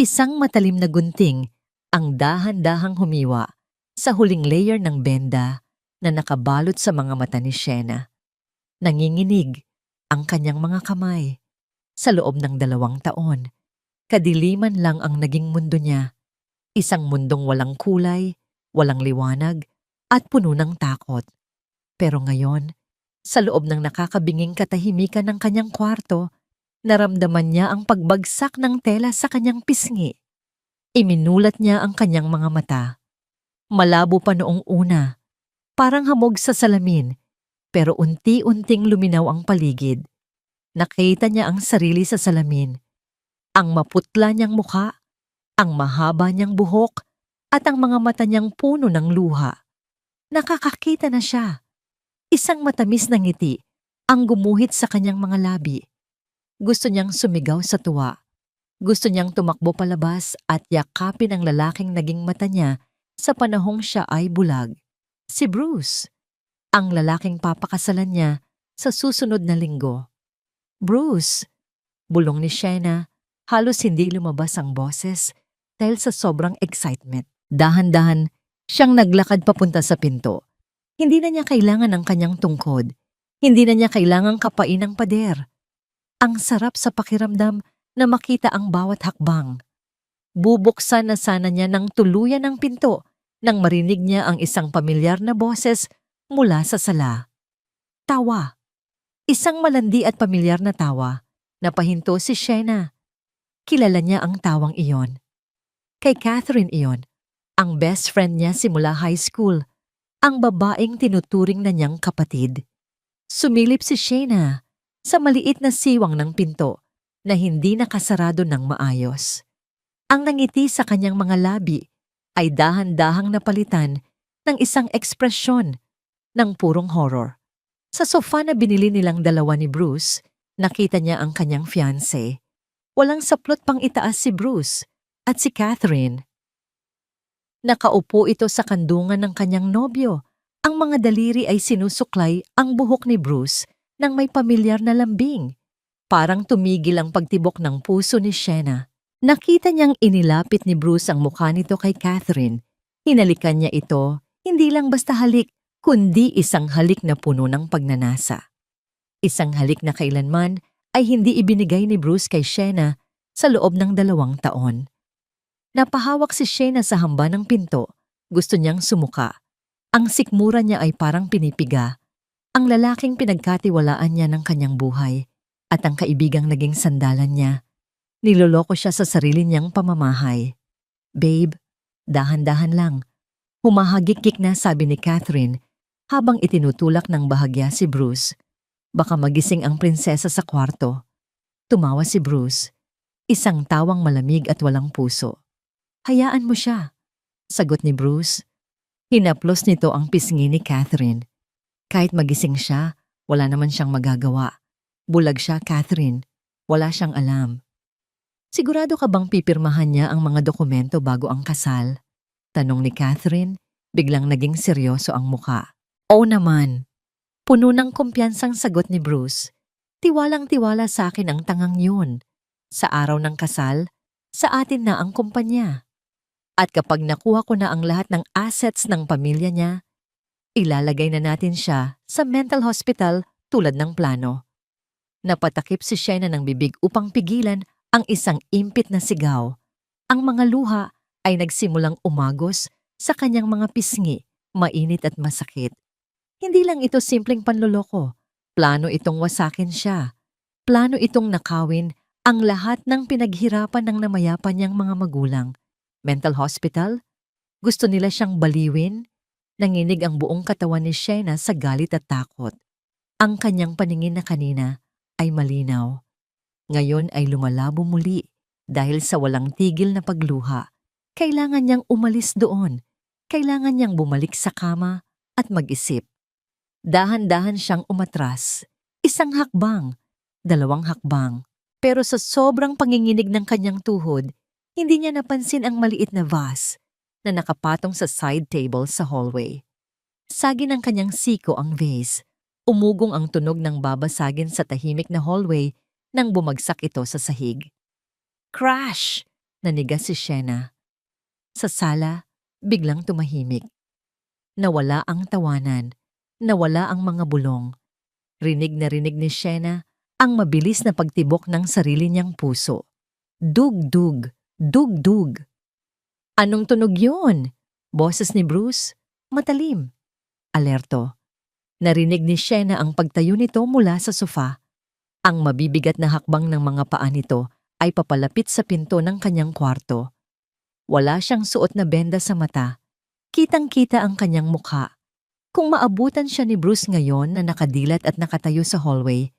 Isang matalim na gunting ang dahan-dahang humiwa sa huling layer ng benda na nakabalot sa mga mata ni Shena. Nanginginig ang kanyang mga kamay. Sa loob ng 2 taon, kadiliman lang ang naging mundo niya. Isang mundong walang kulay, walang liwanag, at puno ng takot. Pero ngayon, sa loob ng nakakabinging katahimikan ng kanyang kwarto, naramdaman niya ang pagbagsak ng tela sa kanyang pisngi. Iminulat niya ang kanyang mga mata. Malabo pa noong una, parang hamog sa salamin, pero unti-unting luminaw ang paligid. Nakita niya ang sarili sa salamin, ang maputla niyang mukha, ang mahaba niyang buhok, at ang mga mata niyang puno ng luha. Nakakakita na siya. Isang matamis na ngiti ang gumuhit sa kanyang mga labi. Gusto niyang sumigaw sa tuwa. Gusto niyang tumakbo palabas at yakapin ang lalaking naging mata niya sa panahong siya ay bulag. Si Bruce, ang lalaking papakasalan niya sa susunod na linggo. Bruce, bulong ni Shena, halos hindi lumabas ang boses dahil sa sobrang excitement. Dahan-dahan, siyang naglakad papunta sa pinto. Hindi na niya kailangan ng kanyang tungkod. Hindi na niya kailangang kapain ng pader. Ang sarap sa pakiramdam na makita ang bawat hakbang. Bubuksan na sana niya ng tuluyan ang pinto nang marinig niya ang isang pamilyar na boses mula sa sala. Tawa. Isang malandi at pamilyar na tawa. Napahinto si Shena. Kilala niya ang tawang iyon. Kay Catherine iyon, ang best friend niya simula high school, ang babaeng tinuturing na niyang kapatid. Sumilip si Shena sa maliit na siwang ng pinto na hindi nakasarado ng maayos. Ang nangiti sa kanyang mga labi ay dahan-dahang napalitan ng isang ekspresyon ng purong horror. Sa sofa na binili nilang dalawa ni Bruce, nakita niya ang kanyang fiancé. Walang saplot pang itaas si Bruce at si Catherine. Nakaupo ito sa kandungan ng kanyang nobyo. Ang mga daliri ay sinusuklay ang buhok ni Bruce nang may pamilyar na lambing. Parang tumigil ang pagtibok ng puso ni Shena. Nakita niyang inilapit ni Bruce ang mukha nito kay Catherine. Hinalikan niya ito, hindi lang basta halik, kundi isang halik na puno ng pagnanasa. Isang halik na kailanman ay hindi ibinigay ni Bruce kay Shena sa loob ng 2 taon. Napahawak si Shena sa hamba ng pinto. Gusto niyang sumuka. Ang sikmura niya ay parang pinipiga. Ang lalaking pinagkatiwalaan niya ng kanyang buhay at ang kaibigang naging sandalan niya. Niloloko siya sa sarili niyang pamamahay. Babe, dahan-dahan lang. Humahagik-gik na, sabi ni Catherine habang itinutulak ng bahagya si Bruce. Baka magising ang prinsesa sa kwarto. Tumawa si Bruce. Isang tawang malamig at walang puso. Hayaan mo siya, sagot ni Bruce. Hinaplos nito ang pisngi ni Catherine. Kahit magising siya, wala naman siyang magagawa. Bulag siya, Catherine. Wala siyang alam. Sigurado ka bang pipirmahan niya ang mga dokumento bago ang kasal? Tanong ni Catherine, biglang naging seryoso ang muka. Oo naman. Puno ng kumpiyansang sagot ni Bruce. Tiwalang-tiwala sa akin ang tangang yun. Sa araw ng kasal, sa atin na ang kumpanya. At kapag nakuha ko na ang lahat ng assets ng pamilya niya, ilalagay na natin siya sa mental hospital tulad ng plano. Napatakip si Shena ng bibig upang pigilan ang isang impit na sigaw. Ang mga luha ay nagsimulang umagos sa kanyang mga pisngi, mainit at masakit. Hindi lang ito simpleng panloloko. Plano itong wasakin siya. Plano itong nakawin ang lahat ng pinaghirapan ng namayapa niyang mga magulang. Mental hospital? Gusto nila siyang baliwin? Nanginig ang buong katawan ni Shena sa galit at takot. Ang kanyang paningin na kanina ay malinaw. Ngayon ay lumalabo muli dahil sa walang tigil na pagluha. Kailangan niyang umalis doon. Kailangan niyang bumalik sa kama at mag-isip. Dahan-dahan siyang umatras. 1 hakbang, 2 hakbang. Pero sa sobrang panginginig ng kanyang tuhod, hindi niya napansin ang maliit na vase na nakapatong sa side table sa hallway. Sagi ng kanyang siko ang vase. Umugong ang tunog ng babasagin sa tahimik na hallway nang bumagsak ito sa sahig. Crash! Nanigas si Shena. Sa sala, biglang tumahimik. Nawala ang tawanan, nawala ang mga bulong. Rinig na rinig ni Shena ang mabilis na pagtibok ng sarili niyang puso. Dug-dug, dug-dug. Anong tunog yun? Boses ni Bruce, matalim. Alerto. Narinig ni Shena ang pagtayo nito mula sa sofa. Ang mabibigat na hakbang ng mga paa nito ay papalapit sa pinto ng kanyang kwarto. Wala siyang suot na benda sa mata. Kitang-kita ang kanyang mukha. Kung maabutan siya ni Bruce ngayon na nakadilat at nakatayo sa hallway,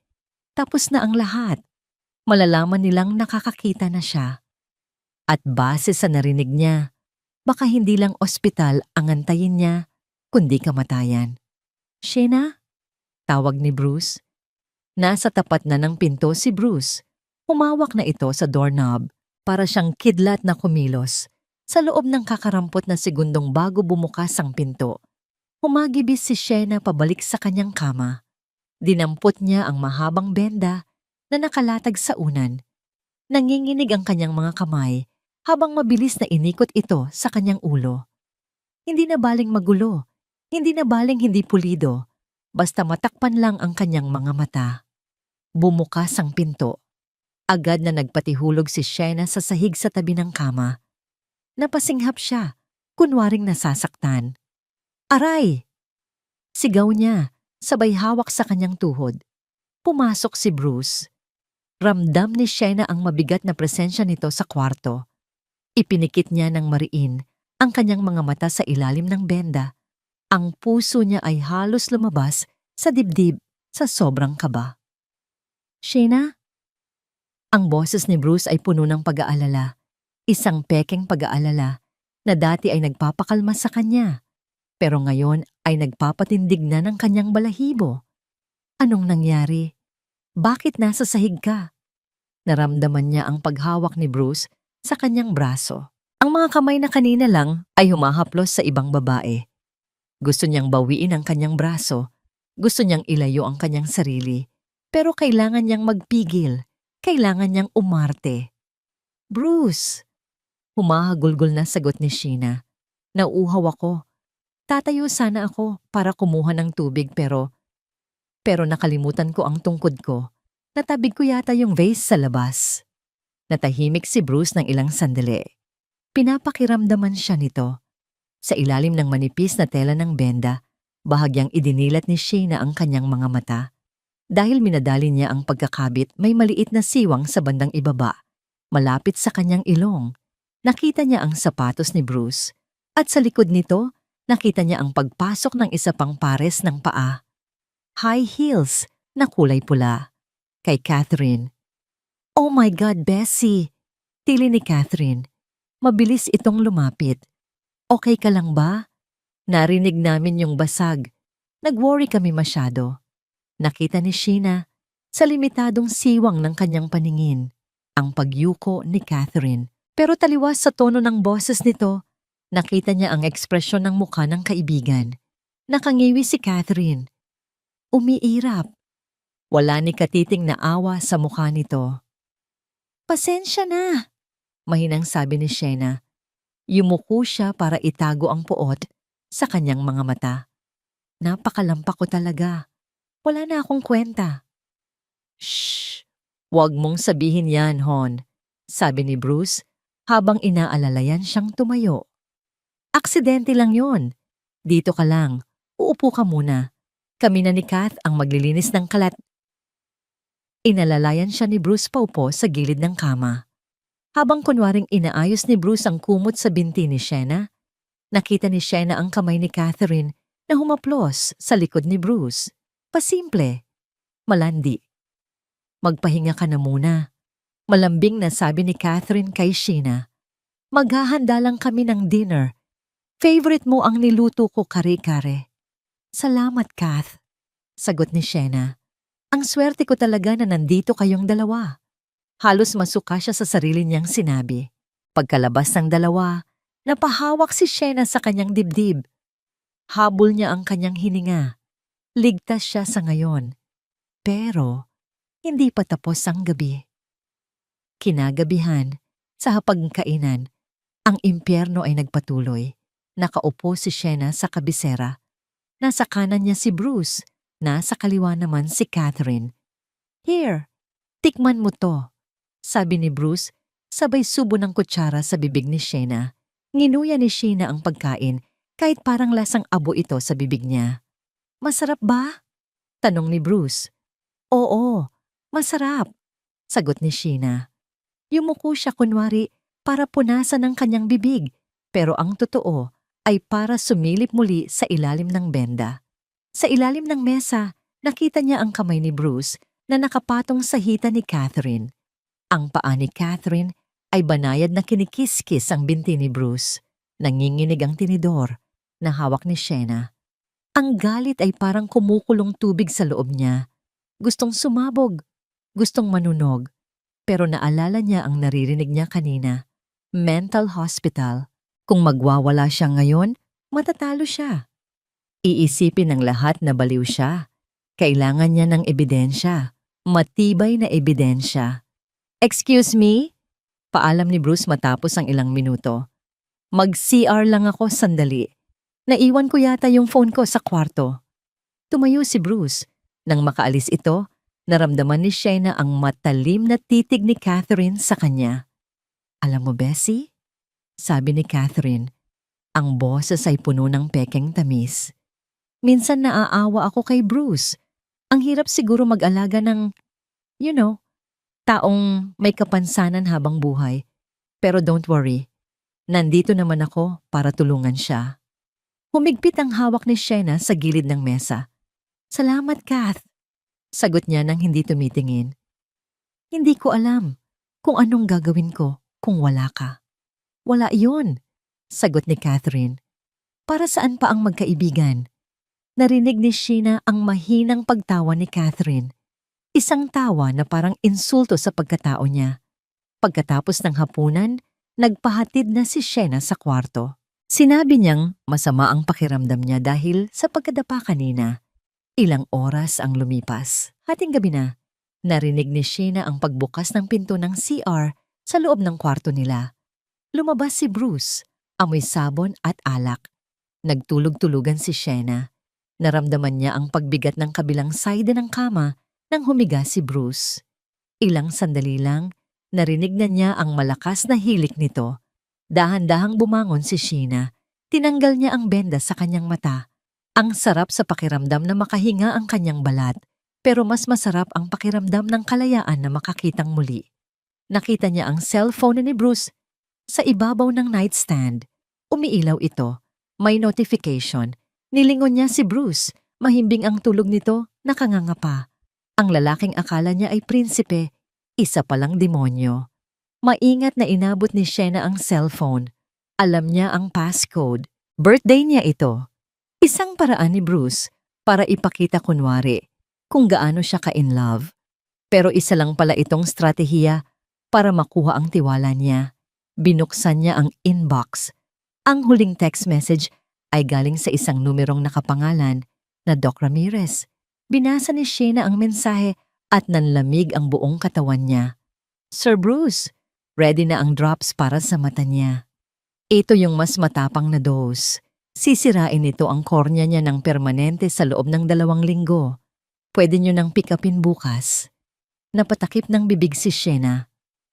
tapos na ang lahat. Malalaman nilang nakakakita na siya. At base sa narinig niya, baka hindi lang ospital ang antayin niya, kundi kamatayan. Shena? Tawag ni Bruce. Nasa tapat na ng pinto si Bruce. Humawak na ito sa doorknob para siyang kidlat na kumilos. Sa loob ng kakarampot na segundong bago bumukas ang pinto, humagibis si Shena pabalik sa kanyang kama. Dinampot niya ang mahabang benda na nakalatag sa unan. Nanginginig ang kanyang mga kamay habang mabilis na inikot ito sa kanyang ulo. Hindi na baling magulo, hindi na baling hindi pulido, basta matakpan lang ang kanyang mga mata. Bumukas ang pinto. Agad na nagpatihulog si Shena sa sahig sa tabi ng kama. Napasinghap siya, kunwaring nasasaktan. Aray! Sigaw niya, sabay hawak sa kanyang tuhod. Pumasok si Bruce. Ramdam ni Shena ang mabigat na presensya nito sa kwarto. Ipinikit niya ng mariin ang kanyang mga mata sa ilalim ng benda. Ang puso niya ay halos lumabas sa dibdib sa sobrang kaba. Shena? Ang boses ni Bruce ay puno ng pag-aalala. Isang pekeng pag-aalala na dati ay nagpapakalma sa kanya, pero ngayon ay nagpapatindig na ng kanyang balahibo. Anong nangyari? Bakit nasa sahig ka? Naramdaman niya ang paghawak ni Bruce sa kanyang braso. Ang mga kamay na kanina lang ay humahaplos sa ibang babae. Gusto niyang bawiin ang kanyang braso, gusto niyang ilayo ang kanyang sarili, pero kailangan niyang magpigil, kailangan niyang umarte. Bruce! Humahagulgol na sagot ni Sheena. Nauuhaw ako. Tatayo sana ako para kumuha ng tubig pero nakalimutan ko ang tungkod ko. Natabig ko yata yung vase sa labas. Natahimik si Bruce ng ilang sandali. Pinapakiramdaman siya nito. Sa ilalim ng manipis na tela ng benda, bahagyang idinilat ni Sheena ang kanyang mga mata. Dahil minadali niya ang pagkakabit, may maliit na siwang sa bandang ibaba, malapit sa kanyang ilong. Nakita niya ang sapatos ni Bruce at sa likod nito, nakita niya ang pagpasok ng isa pang pares ng paa. High heels na kulay pula. Kay Catherine. Oh my God, Bessie! Tili ni Catherine. Mabilis itong lumapit. Okay ka lang ba? Narinig namin yung basag. Nag-worry kami masyado. Nakita ni Sheena sa limitadong siwang ng kanyang paningin ang pagyuko ni Catherine. Pero taliwas sa tono ng boses nito, nakita niya ang ekspresyon ng mukha ng kaibigan. Nakangiwi si Catherine. Umiirap. Wala ni katiting na awa sa mukha nito. Pasensya na, mahinang sabi ni Sheena. Yumuko siya para itago ang puot sa kanyang mga mata. Napakalampak ko talaga. Wala na akong kwenta. Shh! Huwag mong sabihin yan, Hon, sabi ni Bruce habang inaalalayan siyang tumayo. Aksidente lang yon. Dito ka lang. Uupo ka muna. Kami na ni Kath ang maglilinis ng kalat. Inalalayan siya ni Bruce paupo sa gilid ng kama. Habang kunwaring inaayos ni Bruce ang kumot sa binti ni Sheena, nakita ni Sheena ang kamay ni Catherine na humaplos sa likod ni Bruce. Pasimple. Malandi. Magpahinga ka na muna. Malambing na sabi ni Catherine kay Sheena. Maghahanda lang kami ng dinner. Favorite mo ang niluto ko kare-kare. Salamat, Kath. Sagot ni Sheena. Ang swerte ko talaga na nandito kayong dalawa. Halos masuka siya sa sarili niyang sinabi. Pagkalabas ng dalawa, napahawak si Sheena sa kanyang dibdib. Habol niya ang kanyang hininga. Ligtas siya sa ngayon. Pero, hindi pa tapos ang gabi. Kinagabihan, Sa hapagkainan, ang impyerno ay nagpatuloy. Nakaupo si Sienna sa kabisera. Nasa kanan niya si Bruce, nasa kaliwa naman si Catherine. "Here, tikman mo to," sabi ni Bruce, sabay subo ng kutsara sa bibig ni Sienna. Nginuya ni Sienna ang pagkain kahit parang lasang abo ito sa bibig niya. "Masarap ba?" tanong ni Bruce. "Oo, masarap," sagot ni Sienna. Yumuko siya kunwari para punasan ang kanyang bibig, pero ang totoo ay para sumilip muli sa ilalim ng benda. Sa ilalim ng mesa, nakita niya ang kamay ni Bruce na nakapatong sa hita ni Catherine. Ang paa ni Catherine ay banayad na kinikis-kis ang binti ni Bruce. Nanginginig ang tinidor na hawak ni Sienna. Ang galit ay parang kumukulong tubig sa loob niya. Gustong sumabog, gustong manunog, pero naalala niya ang naririnig niya kanina. Mental hospital. Kung magwawala siya ngayon, matatalo siya. Iisipin ng lahat na baliw siya. Kailangan niya ng ebidensya. Matibay na ebidensya. "Excuse me?" Paalam ni Bruce matapos ang ilang minuto. "Mag-CR lang ako sandali. Naiwan ko yata yung phone ko sa kwarto." Tumayo si Bruce. Nang makaalis ito, naramdaman ni Sienna ang matalim na titig ni Catherine sa kanya. "Alam mo, Bessie?" sabi ni Catherine. Ang boses ay puno ng pekeng tamis. "Minsan naaawa ako kay Bruce. Ang hirap siguro mag-alaga ng, taong may kapansanan habang buhay. Pero don't worry, nandito naman ako para tulungan siya." Humigpit ang hawak ni Sienna sa gilid ng mesa. "Salamat, Kath," sagot niya nang hindi tumitingin. "Hindi ko alam kung anong gagawin ko kung wala ka." "Wala iyon," sagot ni Catherine. "Para saan pa ang magkaibigan?" Narinig ni Sienna ang mahinang pagtawa ni Catherine. Isang tawa na parang insulto sa pagkatao niya. Pagkatapos ng hapunan, nagpahatid na si Sienna sa kwarto. Sinabi niyang masama ang pakiramdam niya dahil sa pagkadapa kanina. Ilang oras ang lumipas. Hating gabi na. Narinig ni Sienna ang pagbukas ng pinto ng CR sa loob ng kwarto nila. Lumabas si Bruce, amoy sabon at alak. Nagtulog-tulugan si Sienna. Naramdaman niya ang pagbigat ng kabilang side ng kama nang humiga si Bruce. Ilang sandali lang, narinig na niya ang malakas na hilik nito. Dahan-dahang bumangon si Sienna. Tinanggal niya ang benda sa kanyang mata. Ang sarap sa pakiramdam na makahinga ang kanyang balat, pero mas masarap ang pakiramdam ng kalayaan na makakitang muli. Nakita niya ang cellphone ni Bruce sa ibabaw ng nightstand. Umiilaw ito. May notification. Nilingon niya si Bruce. Mahimbing ang tulog nito, nakanganga. Ang lalaking akala niya ay prinsipe, isa palang demonyo. Maingat na inabot ni Sienna ang cellphone. Alam niya ang passcode. Birthday niya ito. Isang paraan ni Bruce para ipakita kunwari kung gaano siya ka-in love. Pero isa lang pala itong strategiya para makuha ang tiwala niya. Binuksan niya ang inbox. Ang huling text message ay galing sa isang numerong nakapangalan na Doc Ramirez. Binasa ni Sienna ang mensahe at nanlamig ang buong katawan niya. "Sir Bruce, ready na ang drops para sa mata niya. Ito yung mas matapang na dose. Sisirain nito ang kornea niya ng permanente sa loob ng 2 linggo. Pwede niyo nang pick upin bukas." Napatakip ng bibig si Sienna.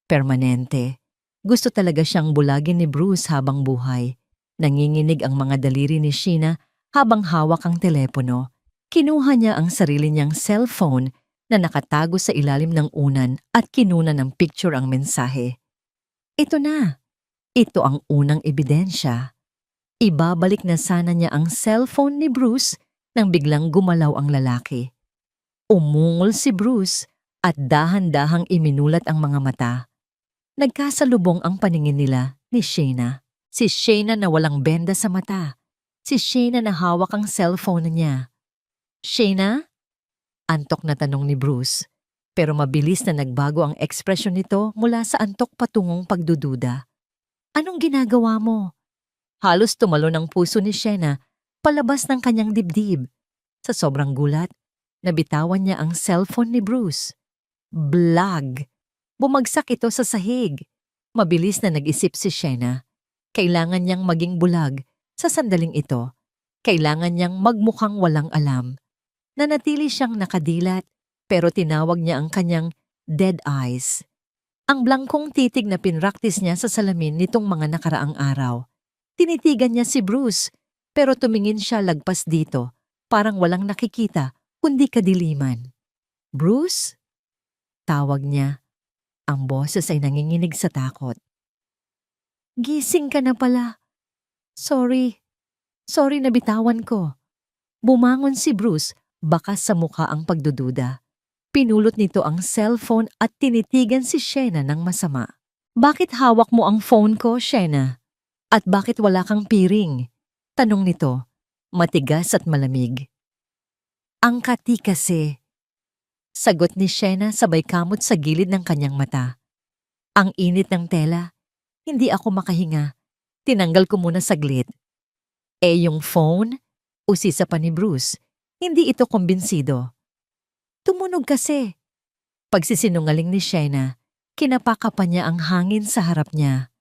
Permanente. Gusto talaga siyang bulagin ni Bruce habang buhay. Nanginginig ang mga daliri ni Sienna habang hawak ang telepono. Kinuha niya ang sarili niyang cellphone na nakatago sa ilalim ng unan at kinuna ng picture ang mensahe. Ito na. Ito ang unang ebidensya. Ibabalik na sana niya ang cellphone ni Bruce nang biglang gumalaw ang lalaki. Umungol si Bruce at dahan-dahang iminulat ang mga mata. Nagkasalubong ang paningin nila ni Sienna. Si Sienna na walang benda sa mata. Si Sienna na hawak ang cellphone niya. "Sienna?" Antok na tanong ni Bruce. Pero mabilis na nagbago ang ekspresyon nito mula sa antok patungong pagdududa. "Anong ginagawa mo?" Halos tumalon ang puso ni Sienna palabas ng kanyang dibdib. Sa sobrang gulat, nabitawan niya ang cellphone ni Bruce. Blag! Bumagsak ito sa sahig. Mabilis na nag-isip si Shena. Kailangan niyang maging bulag sa sandaling ito. Kailangan niyang magmukhang walang alam. Nanatili siyang nakadilat pero tinawag niya ang kanyang dead eyes. Ang blangkong titig na pinraktis niya sa salamin nitong mga nakaraang araw. Tinitigan niya si Bruce pero tumingin siya lagpas dito. Parang walang nakikita kundi kadiliman. Bruce? Tawag niya. Ang boses ay nanginginig sa takot. Gising ka na pala. Sorry. Sorry na bitawan ko. Bumangon si Bruce, bakas sa mukha ang pagdududa. Pinulot nito ang cellphone at tinitigan si Shena ng masama. Bakit hawak mo ang phone ko, Shena? At bakit wala kang piring? Tanong nito, matigas at malamig. Ang kati kasi. Sagot ni Shena sabay kamot sa gilid ng kanyang mata. Ang init ng tela. Hindi ako makahinga. Tinanggal ko muna saglit. Yung phone? Usisa pa ni Bruce. Hindi ito kumbinsido. Tumunog kasi. Pagsisinungaling ni Shena, kinapaka pa niya ang hangin sa harap niya.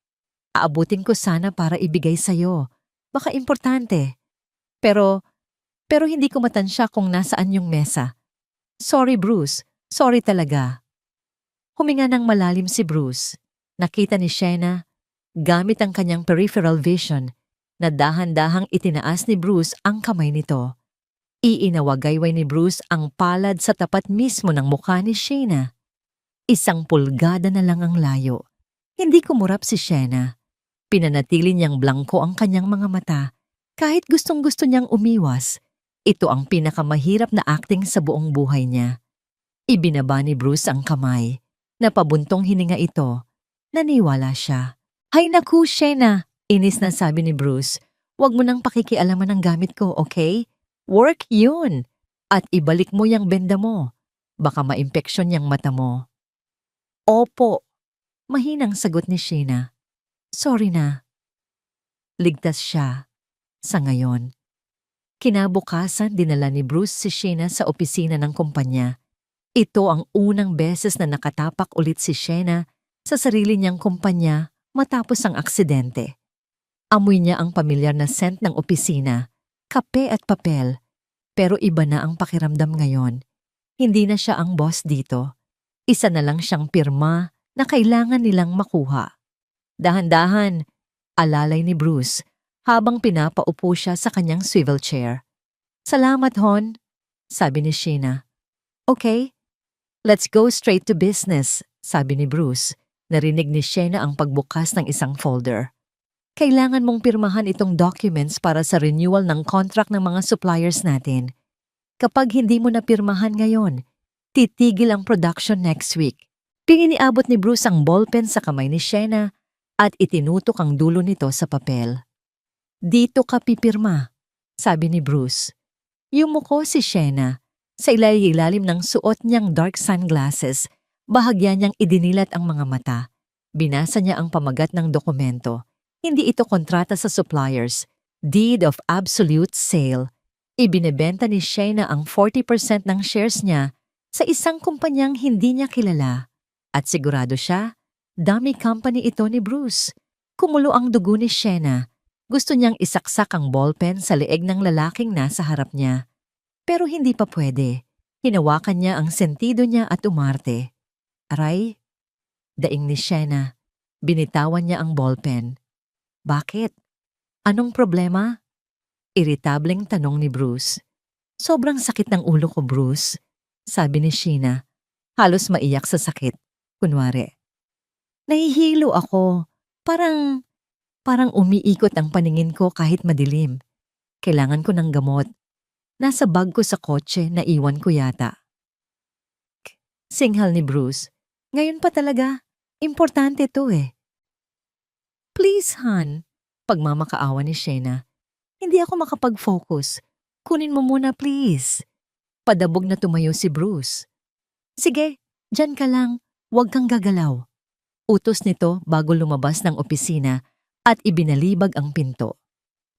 Aabutin ko sana para ibigay sa'yo. Baka importante. Pero hindi ko matansya kung nasaan yung mesa. Sorry Bruce, sorry talaga. Huminga ng malalim si Bruce. Nakita ni Shena, gamit ang kanyang peripheral vision, na dahan-dahang itinaas ni Bruce ang kamay nito. Iinawagayway ni Bruce ang palad sa tapat mismo ng mukha ni Shena. 1 pulgada na lang ang layo. Hindi kumurap si Shena. Pinanatili niyang blangko ang kanyang mga mata. Kahit gustong-gusto niyang umiwas, ito ang pinakamahirap na acting sa buong buhay niya. Ibinaba ni Bruce ang kamay. Napabuntong hininga ito. Naniwala siya. Hay naku, Shena! Inis na sabi ni Bruce. Huwag mo nang pakikialaman ang gamit ko, okay? Work yun! At ibalik mo yung benda mo. Baka maimpeksyon yung mata mo. Opo. Mahinang sagot ni Shena. Sorry na. Ligtas siya. Sa ngayon. Kinabukasan dinala ni Bruce si Shena sa opisina ng kumpanya. Ito ang unang beses na nakatapak ulit si Shena sa sarili niyang kumpanya matapos ang aksidente. Amoy niya ang pamilyar na scent ng opisina, kape at papel. Pero iba na ang pakiramdam ngayon. Hindi na siya ang boss dito. Isa na lang siyang pirma na kailangan nilang makuha. Dahan-dahan, alalay ni Bruce habang pinapaupo siya sa kanyang swivel chair. Salamat, Hon, sabi ni Shena. Okay, let's go straight to business, sabi ni Bruce. Narinig ni Shena ang pagbukas ng isang folder. Kailangan mong pirmahan itong documents para sa renewal ng contract ng mga suppliers natin. Kapag hindi mo na pirmahan ngayon, titigil ang production next week. Piniabot ni Bruce ang ballpen sa kamay ni Shena at itinutok ang dulo nito sa papel. Dito ka pipirma, sabi ni Bruce. Yumuko si Shena. Sa ilalim ng suot niyang dark sunglasses, bahagya niyang idinilat ang mga mata. Binasa niya ang pamagat ng dokumento. Hindi ito kontrata sa suppliers. Deed of absolute sale. Ibinebenta ni Shena ang 40% ng shares niya sa isang kumpanyang hindi niya kilala. At sigurado siya, dummy company ito ni Bruce. Kumulo ang dugo ni Shena. Gusto niyang isaksak ang ballpen sa leeg ng lalaking nasa harap niya. Pero hindi pa pwede. Hinawakan niya ang sentido niya at umarte. Aray, daing ni Shena. Binitawan niya ang ballpen. Bakit? Anong problema? Iritableng tanong ni Bruce. Sobrang sakit ng ulo ko, Bruce, sabi ni Shena. Halos maiyak sa sakit. Kunwari. Nahihilo ako. Parang umiikot ang paningin ko kahit madilim. Kailangan ko ng gamot. Nasa bag ko sa kotse na iwan ko yata. Singhal ni Bruce. Ngayon pa talaga. Importante to eh. Please, Han. Pagmamakaawa ni Shena. Hindi ako makapag-focus. Kunin mo muna, please. Padabog na tumayo si Bruce. Sige, dyan ka lang. Huwag kang gagalaw. Utos nito bago lumabas ng opisina at ibinalibag ang pinto.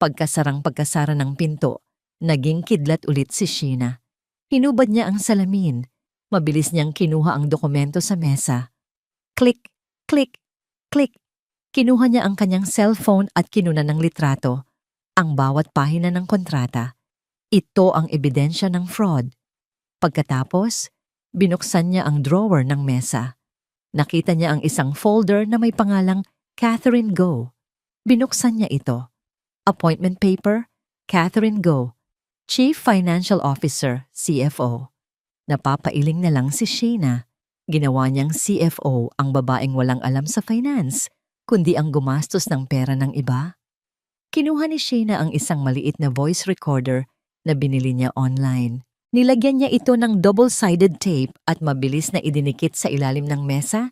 Pagkasara ng pinto, naging kidlat ulit si Shena. Hinubad niya ang salamin. Mabilis niyang kinuha ang dokumento sa mesa. Click, click, click. Kinuha niya ang kanyang cellphone at kinuna ng litrato ang bawat pahina ng kontrata. Ito ang ebidensya ng fraud. Pagkatapos, binuksan niya ang drawer ng mesa. Nakita niya ang isang folder na may pangalang Catherine Go. Binuksan niya ito. Appointment paper, Catherine Go, Chief Financial Officer, CFO. Napapailing na lang si Sheena. Ginawa niyang CFO ang babaeng walang alam sa finance, kundi ang gumastos ng pera ng iba. Kinuha ni Sheena ang isang maliit na voice recorder na binili niya online. Nilagyan niya ito ng double-sided tape at mabilis na idinikit sa ilalim ng mesa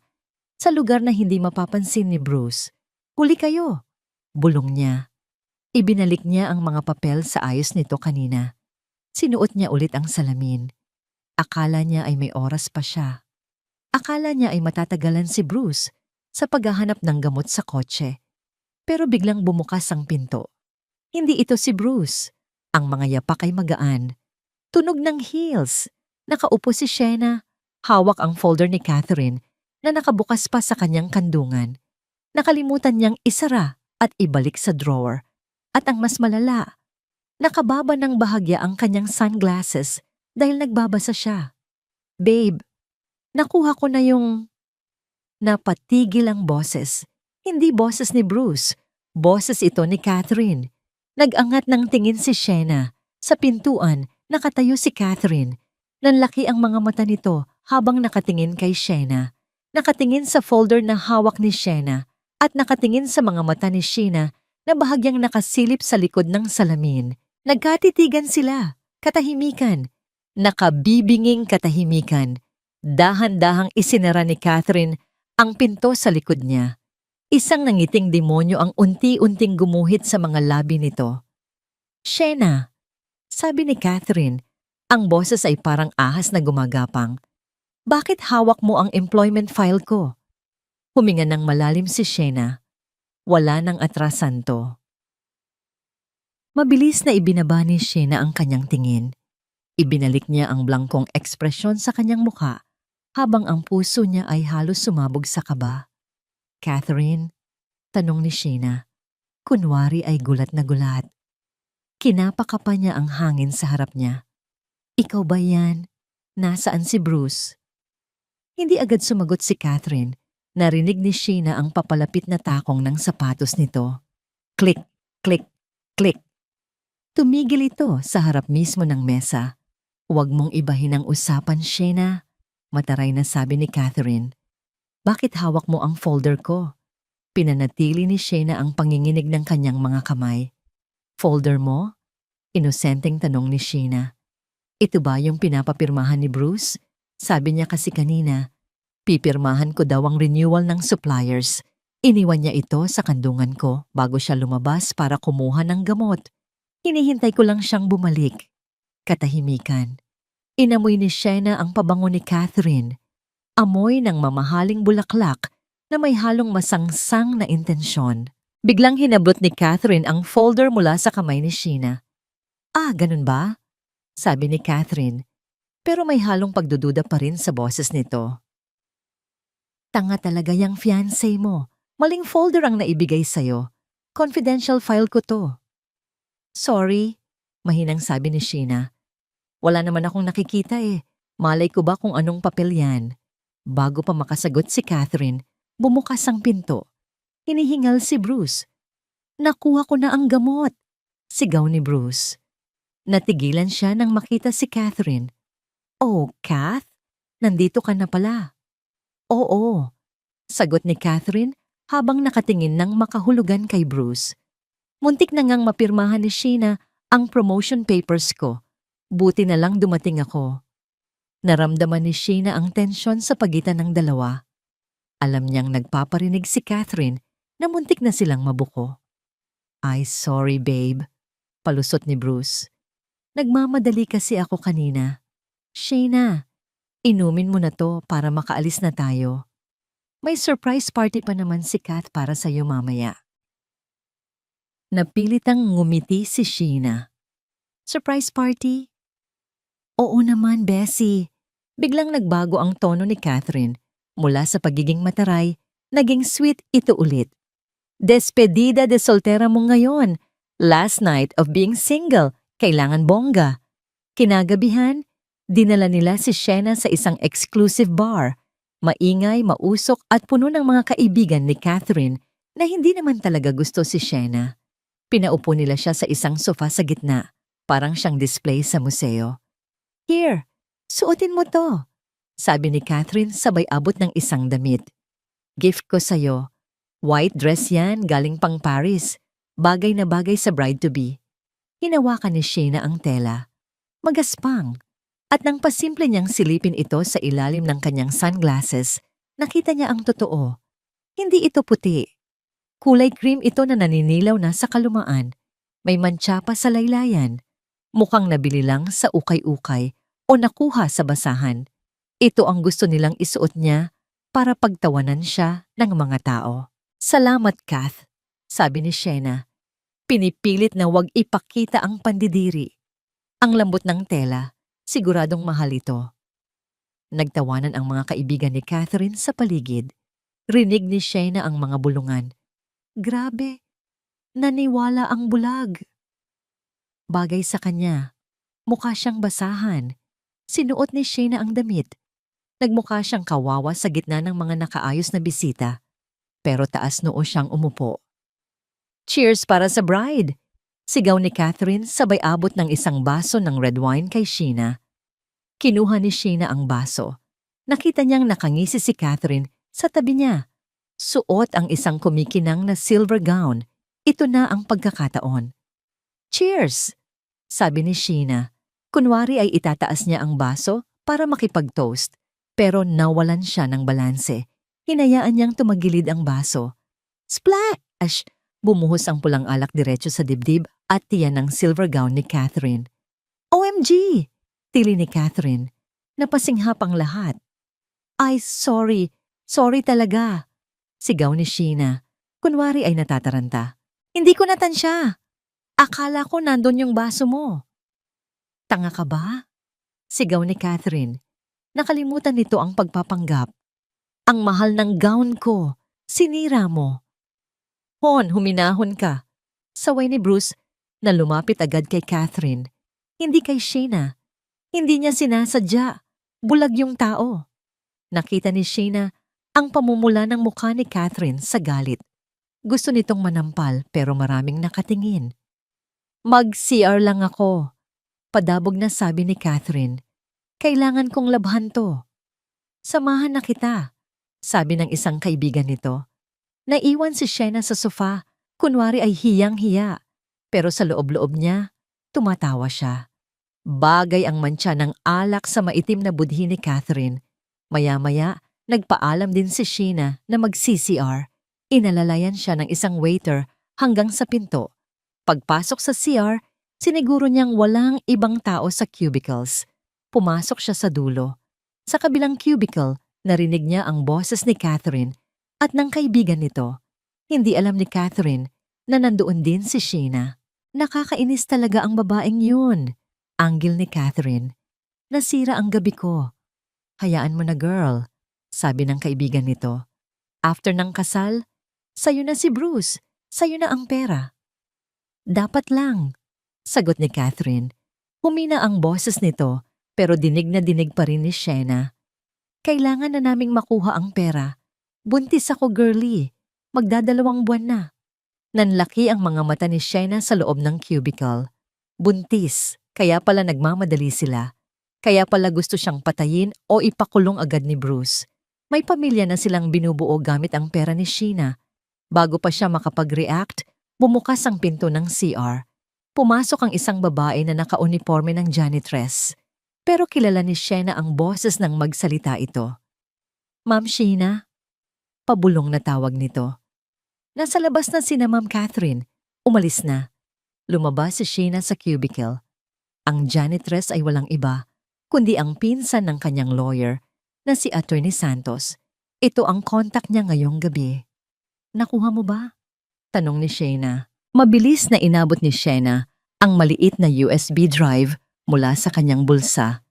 sa lugar na hindi mapapansin ni Bruce. "Huli kayo!" bulong niya. Ibinalik niya ang mga papel sa ayos nito kanina. Sinuot niya ulit ang salamin. Akala niya ay may oras pa siya. Akala niya ay matatagalan si Bruce sa paghahanap ng gamot sa kotse. Pero biglang bumukas ang pinto. Hindi ito si Bruce. Ang mga yapak ay magaan. Tunog ng heels. Nakaupo si Sheena. Hawak ang folder ni Catherine na nakabukas pa sa kanyang kandungan. Nakalimutan niyang isara at ibalik sa drawer. At ang mas malala, nakababa ng bahagya ang kanyang sunglasses dahil nagbabasa siya. "Babe, nakuha ko na yung..." Napatigil ang boses. Hindi boses ni Bruce. Boses ito ni Catherine. Nag-angat ng tingin si Sheena. Sa pintuan, nakatayo si Catherine. Nanlaki ang mga mata nito habang nakatingin kay Sheena. Nakatingin sa folder na hawak ni Sheena at nakatingin sa mga mata ni Sheena na bahagyang nakasilip sa likod ng salamin. Nagkatitigan sila. Katahimikan. Nakabibinging katahimikan. Dahan-dahang isinara ni Catherine ang pinto sa likod niya. Isang nangiting demonyo ang unti-unting gumuhit sa mga labi nito. "Sheena," sabi ni Catherine, ang boses ay parang ahas na gumagapang. "Bakit hawak mo ang employment file ko?" Huminga ng malalim si Sheena. Wala nang atrasan to. Mabilis na ibinaba ni Sheena ang kanyang tingin. Ibinalik niya ang blangkong ekspresyon sa kanyang mukha habang ang puso niya ay halos sumabog sa kaba. "Catherine?" tanong ni Sheena. Kunwari ay gulat na gulat. Kinapaka pa niya ang hangin sa harap niya. "Ikaw ba yan? Nasaan si Bruce?" Hindi agad sumagot si Catherine. Narinig ni Sheena ang papalapit na takong ng sapatos nito. Click, click, click. Tumigil ito sa harap mismo ng mesa. "Huwag mong ibahin ang usapan, Sheena," mataray na sabi ni Catherine. "Bakit hawak mo ang folder ko?" Pinanatili ni Sheena ang panginginig ng kanyang mga kamay. "Folder mo?" Inosenteng tanong ni Sheena. "Ito ba yung pinapapirmahan ni Bruce? Sabi niya kasi kanina, pipirmahan ko daw ang renewal ng suppliers. Iniwan niya ito sa kandungan ko bago siya lumabas para kumuha ng gamot. Hinihintay ko lang siyang bumalik." Katahimikan. Inamoy ni Sheena ang pabango ni Catherine. Amoy ng mamahaling bulaklak na may halong masangsang na intensyon. Biglang hinablot ni Catherine ang folder mula sa kamay ni Sheena. "Ah, ganun ba?" sabi ni Catherine, pero may halong pagdududa pa rin sa boses nito. "Tanga talaga yung fiancé mo. Maling folder ang naibigay sa'yo. Confidential file ko to." "Sorry," mahinang sabi ni Sheena. "Wala naman akong nakikita eh. Malay ko ba kung anong papel yan?" Bago pa makasagot si Catherine, bumukas ang pinto. Hinihingal si Bruce. "Nakuha ko na ang gamot," sigaw ni Bruce. Natigilan siya nang makita si Catherine. "Oh, Kath? Nandito ka na pala." "Oo," sagot ni Catherine habang nakatingin ng makahulugan kay Bruce. "Muntik na ngang mapirmahan ni Sheena ang promotion papers ko. Buti na lang dumating ako." Naramdaman ni Sheena ang tensyon sa pagitan ng dalawa. Alam niyang nagpaparinig si Catherine na muntik na silang mabuko. "Ay, sorry babe," palusot ni Bruce. "Nagmamadali kasi ako kanina. Sheena, inumin mo na to para makaalis na tayo. May surprise party pa naman si Kath para sa'yo mamaya." Napilitang ngumiti si Sheena. "Surprise party?" "Oo naman, Bessie." Biglang nagbago ang tono ni Catherine. Mula sa pagiging mataray, naging sweet ito ulit. Despedida de soltera mo ngayon. Last night of being single. Kailangan bongga. Kinagabihan, dinala nila si Shena sa isang exclusive bar. Maingay, mausok at puno ng mga kaibigan ni Catherine na hindi naman talaga gusto si Shena. Pinaupo nila siya sa isang sofa sa gitna, parang siyang display sa museo. Here, suotin mo to, sabi ni Catherine sabay abot ng isang damit. Gift ko sa'yo. White dress yan galing pang Paris. Bagay na bagay sa bride-to-be. Hinawakan ni Shena ang tela. Magaspang. At nang pasimple niyang silipin ito sa ilalim ng kanyang sunglasses, nakita niya ang totoo. Hindi ito puti. Kulay cream ito na naninilaw na sa kalumaan. May mantsa pa sa laylayan. Mukhang nabili lang sa ukay-ukay o nakuha sa basahan. Ito ang gusto nilang isuot niya para pagtawanan siya ng mga tao. Salamat, Kath, sabi ni Shena. Pinipilit na wag ipakita ang pandidiri. Ang lambot ng tela, siguradong mahal ito. Nagtawanan ang mga kaibigan ni Catherine sa paligid. Rinig ni Shena ang mga bulungan. Grabe, naniwala ang bulag. Bagay sa kanya, mukha siyang basahan. Sinuot ni Shena ang damit. Nagmukha siyang kawawa sa gitna ng mga nakaayos na bisita. Pero taas noo siyang umupo. Cheers para sa bride! Sigaw ni Catherine sabay abot ng isang baso ng red wine kay Sheena. Kinuha ni Sheena ang baso. Nakita niyang nakangisi si Catherine sa tabi niya. Suot ang isang kumikinang na silver gown. Ito na ang pagkakataon. Cheers! Sabi ni Sheena. Kunwari ay itataas niya ang baso para makipag-toast. Pero nawalan siya ng balanse. Hinayaan niyang tumagilid ang baso. Splash! Bumuhos ang pulang alak diretso sa dibdib at tiyan ng silver gown ni Catherine. OMG! Tili ni Catherine. Napasinghap ang lahat. Ay, sorry. Sorry talaga. Sigaw ni Sheena. Kunwari ay natataranta. Hindi ko natansya. Akala ko nandun yung baso mo. Tanga ka ba? Sigaw ni Catherine. Nakalimutan nito ang pagpapanggap. Ang mahal ng gown ko. Sinira mo. Hon, huminahon ka. Saway ni Bruce na lumapit agad kay Catherine. Hindi kay Sheena. Hindi niya sinasadya. Bulag yung tao. Nakita ni Sheena ang pamumula ng mukha ni Catherine sa galit. Gusto nitong manampal pero maraming nakatingin. Mag-CR lang ako. Padabog na sabi ni Catherine. Kailangan kong labhan to. Samahan na kita, sabi ng isang kaibigan nito. Naiwan si Sheena sa sofa, kunwari ay hiyang-hiya. Pero sa loob-loob niya, tumatawa siya. Bagay ang mantsa ng alak sa maitim na budhi ni Catherine. Maya-maya, nagpaalam din si Sheena na mag-CCR. Inalalayan siya ng isang waiter hanggang sa pinto. Pagpasok sa CR, siniguro niyang walang ibang tao sa cubicles. Pumasok siya sa dulo. Sa kabilang cubicle, narinig niya ang boses ni Catherine at ng kaibigan nito. Hindi alam ni Catherine na nandoon din si Sheena. Nakakainis talaga ang babaeng yun. Anggil ni Catherine. Nasira ang gabi ko. Hayaan mo na girl, sabi ng kaibigan nito. After ng kasal, sayo na si Bruce, sayo na ang pera. Dapat lang, sagot ni Catherine. Humina ang boses nito pero dinig na dinig pa rin ni Sheena. Kailangan na naming makuha ang pera. Buntis ako, girlie. Magdadalawang buwan na. Nanlaki ang mga mata ni Sheena sa loob ng cubicle. Buntis, kaya pala nagmamadali sila. Kaya pala gusto siyang patayin o ipakulong agad ni Bruce. May pamilya na silang binubuo gamit ang pera ni Sheena. Bago pa siya makapag-react, bumukas ang pinto ng CR. Pumasok ang isang babae na naka-uniforme ng janitress. Pero kilala ni Sheena ang boses ng magsalita ito. Ma'am Sheena? Pabulong na tawag nito. Nasa labas na sina Ma'am Catherine. Umalis na. Lumabas si Sheena sa cubicle. Ang janitress ay walang iba, kundi ang pinsan ng kanyang lawyer na si Attorney Santos. Ito ang contact niya ngayong gabi. Nakuha mo ba? Tanong ni Sheena. Mabilis na inabot ni Sheena ang maliit na USB drive mula sa kanyang bulsa.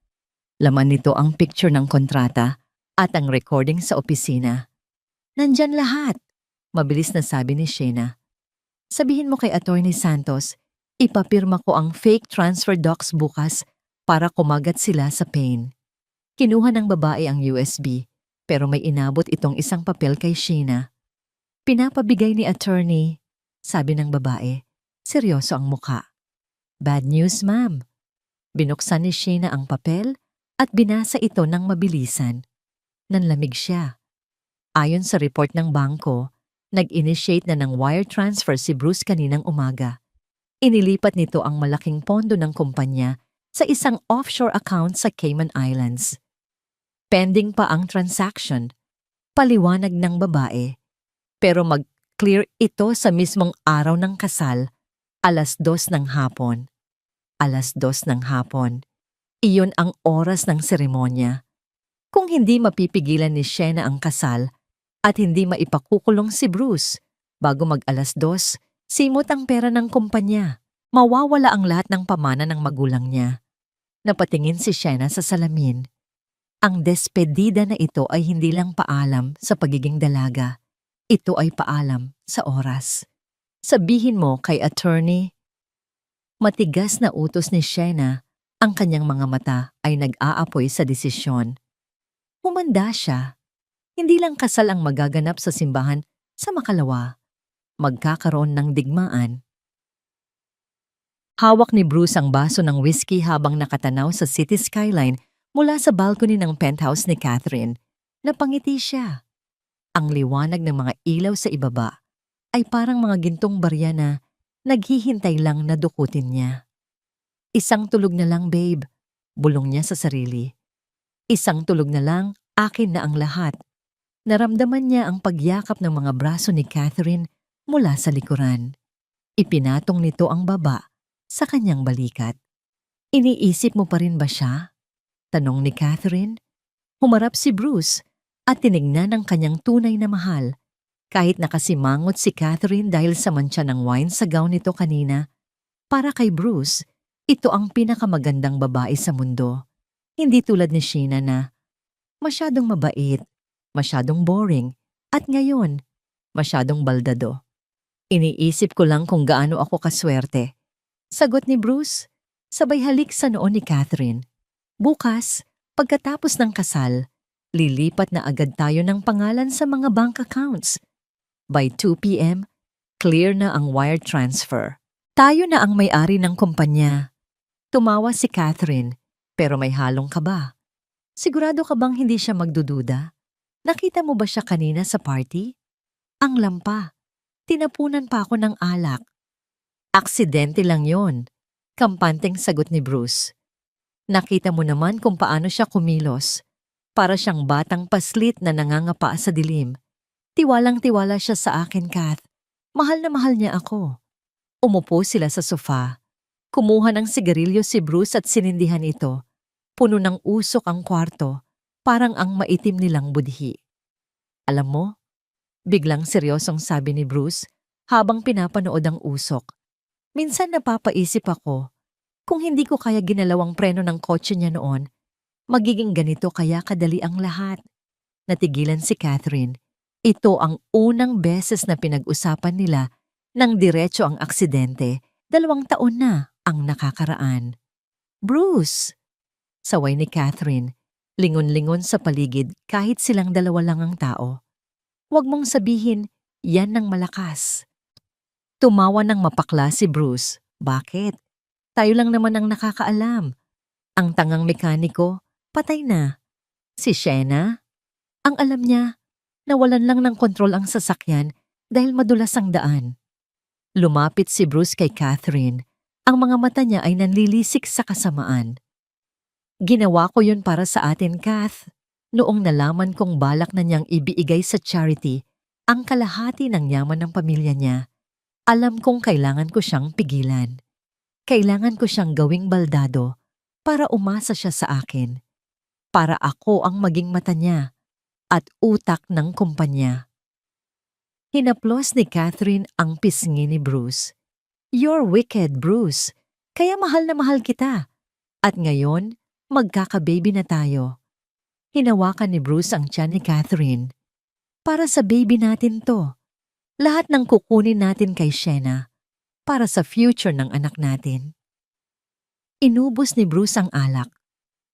Laman nito ang picture ng kontrata at ang recording sa opisina. Nandyan lahat. Mabilis na sabi ni Shayna. Sabihin mo kay Attorney Santos, ipapirma ko ang fake transfer docs bukas para kumagat sila sa pain. Kinuha ng babae ang USB, pero may inabot itong isang papel kay Shayna. Pinapabigay ni attorney, sabi ng babae. Seryoso ang muka. Bad news, ma'am. Binuksan ni Shayna ang papel at binasa ito ng mabilisan. Nanlamig siya. Ayon sa report ng bangko, nag-initiate na ng wire transfer si Bruce kaninang umaga. Inilipat nito ang malaking pondo ng kumpanya sa isang offshore account sa Cayman Islands. Pending pa ang transaction, paliwanag ng babae. Pero mag-clear ito sa mismong araw ng kasal, 2:00 ng hapon. 2:00 ng hapon. Iyon ang oras ng seremonya. Kung hindi mapipigilan ni Shayna ang kasal at hindi maipakukulong si Bruce, bago mag 2:00, simot ang pera ng kumpanya. Mawawala ang lahat ng pamana ng magulang niya. Napatingin si Shayna sa salamin. Ang despedida na ito ay hindi lang paalam sa pagiging dalaga. Ito ay paalam sa oras. Sabihin mo kay attorney. Matigas na utos ni Shayna, ang kanyang mga mata ay nag-aapoy sa desisyon. Humanda siya. Hindi lang kasal ang magaganap sa simbahan sa makalawa. Magkakaroon ng digmaan. Hawak ni Bruce ang baso ng whiskey habang nakatanaw sa city skyline mula sa balcony ng penthouse ni Catherine. Napangiti siya. Ang liwanag ng mga ilaw sa ibaba ay parang mga gintong barya na naghihintay lang na dukutin niya. Isang tulog na lang, babe, bulong niya sa sarili. Isang tulog na lang, akin na ang lahat. Naramdaman niya ang pagyakap ng mga braso ni Catherine mula sa likuran. Ipinatong nito ang baba sa kanyang balikat. Iniisip mo pa rin ba siya? Tanong ni Catherine. Humarap si Bruce at tinignan ang kanyang tunay na mahal. Kahit nakasimangot si Catherine dahil sa mantsa ng wine sa gown nito kanina, para kay Bruce, ito ang pinakamagandang babae sa mundo. Hindi tulad ni Shayna na masyadong mabait, masyadong boring, at ngayon, masyadong baldado. Iniisip ko lang kung gaano ako kaswerte. Sagot ni Bruce, sabay halik sa noo ni Catherine. Bukas, pagkatapos ng kasal, lilipat na agad tayo ng pangalan sa mga bank accounts. By 2 p.m., clear na ang wire transfer. Tayo na ang may-ari ng kumpanya. Tumawa si Catherine, pero may halong kaba. Sigurado ka bang hindi siya magdududa? Nakita mo ba siya kanina sa party? Ang lampa. Tinapunan pa ako ng alak. Aksidente lang yon, kampanteng sagot ni Bruce. Nakita mo naman kung paano siya kumilos. Para siyang batang paslit na nangangapa sa dilim. Tiwalang-tiwala siya sa akin, Kath. Mahal na mahal niya ako. Umupo sila sa sofa. Kumuha ng sigarilyo si Bruce at sinindihan ito. Puno ng usok ang kwarto, parang ang maitim nilang budhi. Alam mo, biglang seryosong sabi ni Bruce habang pinapanood ang usok. Minsan napapaisip ako, kung hindi ko kaya ginalawang preno ng kotse niya noon, magiging ganito kaya kadali ang lahat. Natigilan si Catherine. Ito ang unang beses na pinag-usapan nila nang diretso ang aksidente. 2 taon na ang nakakaraan. Bruce! Saway ni Catherine, lingon-lingon sa paligid kahit silang dalawa lang ang tao. Huwag mong sabihin, yan ng malakas. Tumawa ng mapakla si Bruce. Bakit? Tayo lang naman ang nakakaalam. Ang tangang mekaniko, patay na. Si Shayna? Ang alam niya, nawalan lang ng kontrol ang sasakyan dahil madulas ang daan. Lumapit si Bruce kay Catherine. Ang mga mata niya ay nanlilisik sa kasamaan. Ginawa ko yun para sa atin, Kath. Noong nalaman kong balak na niyang ibigay sa charity ang kalahati ng yaman ng pamilya niya, alam kong kailangan ko siyang pigilan. Kailangan ko siyang gawing baldado para umasa siya sa akin. Para ako ang maging mata niya at utak ng kumpanya. Hinaplos ni Catherine ang pisngi ni Bruce. You're wicked, Bruce. Kaya mahal na mahal kita. At ngayon, magkaka-baby na tayo. Hinawakan ni Bruce ang tiyan ni Catherine. Para sa baby natin to. Lahat ng kukunin natin kay Shena para sa future ng anak natin. Inubos ni Bruce ang alak.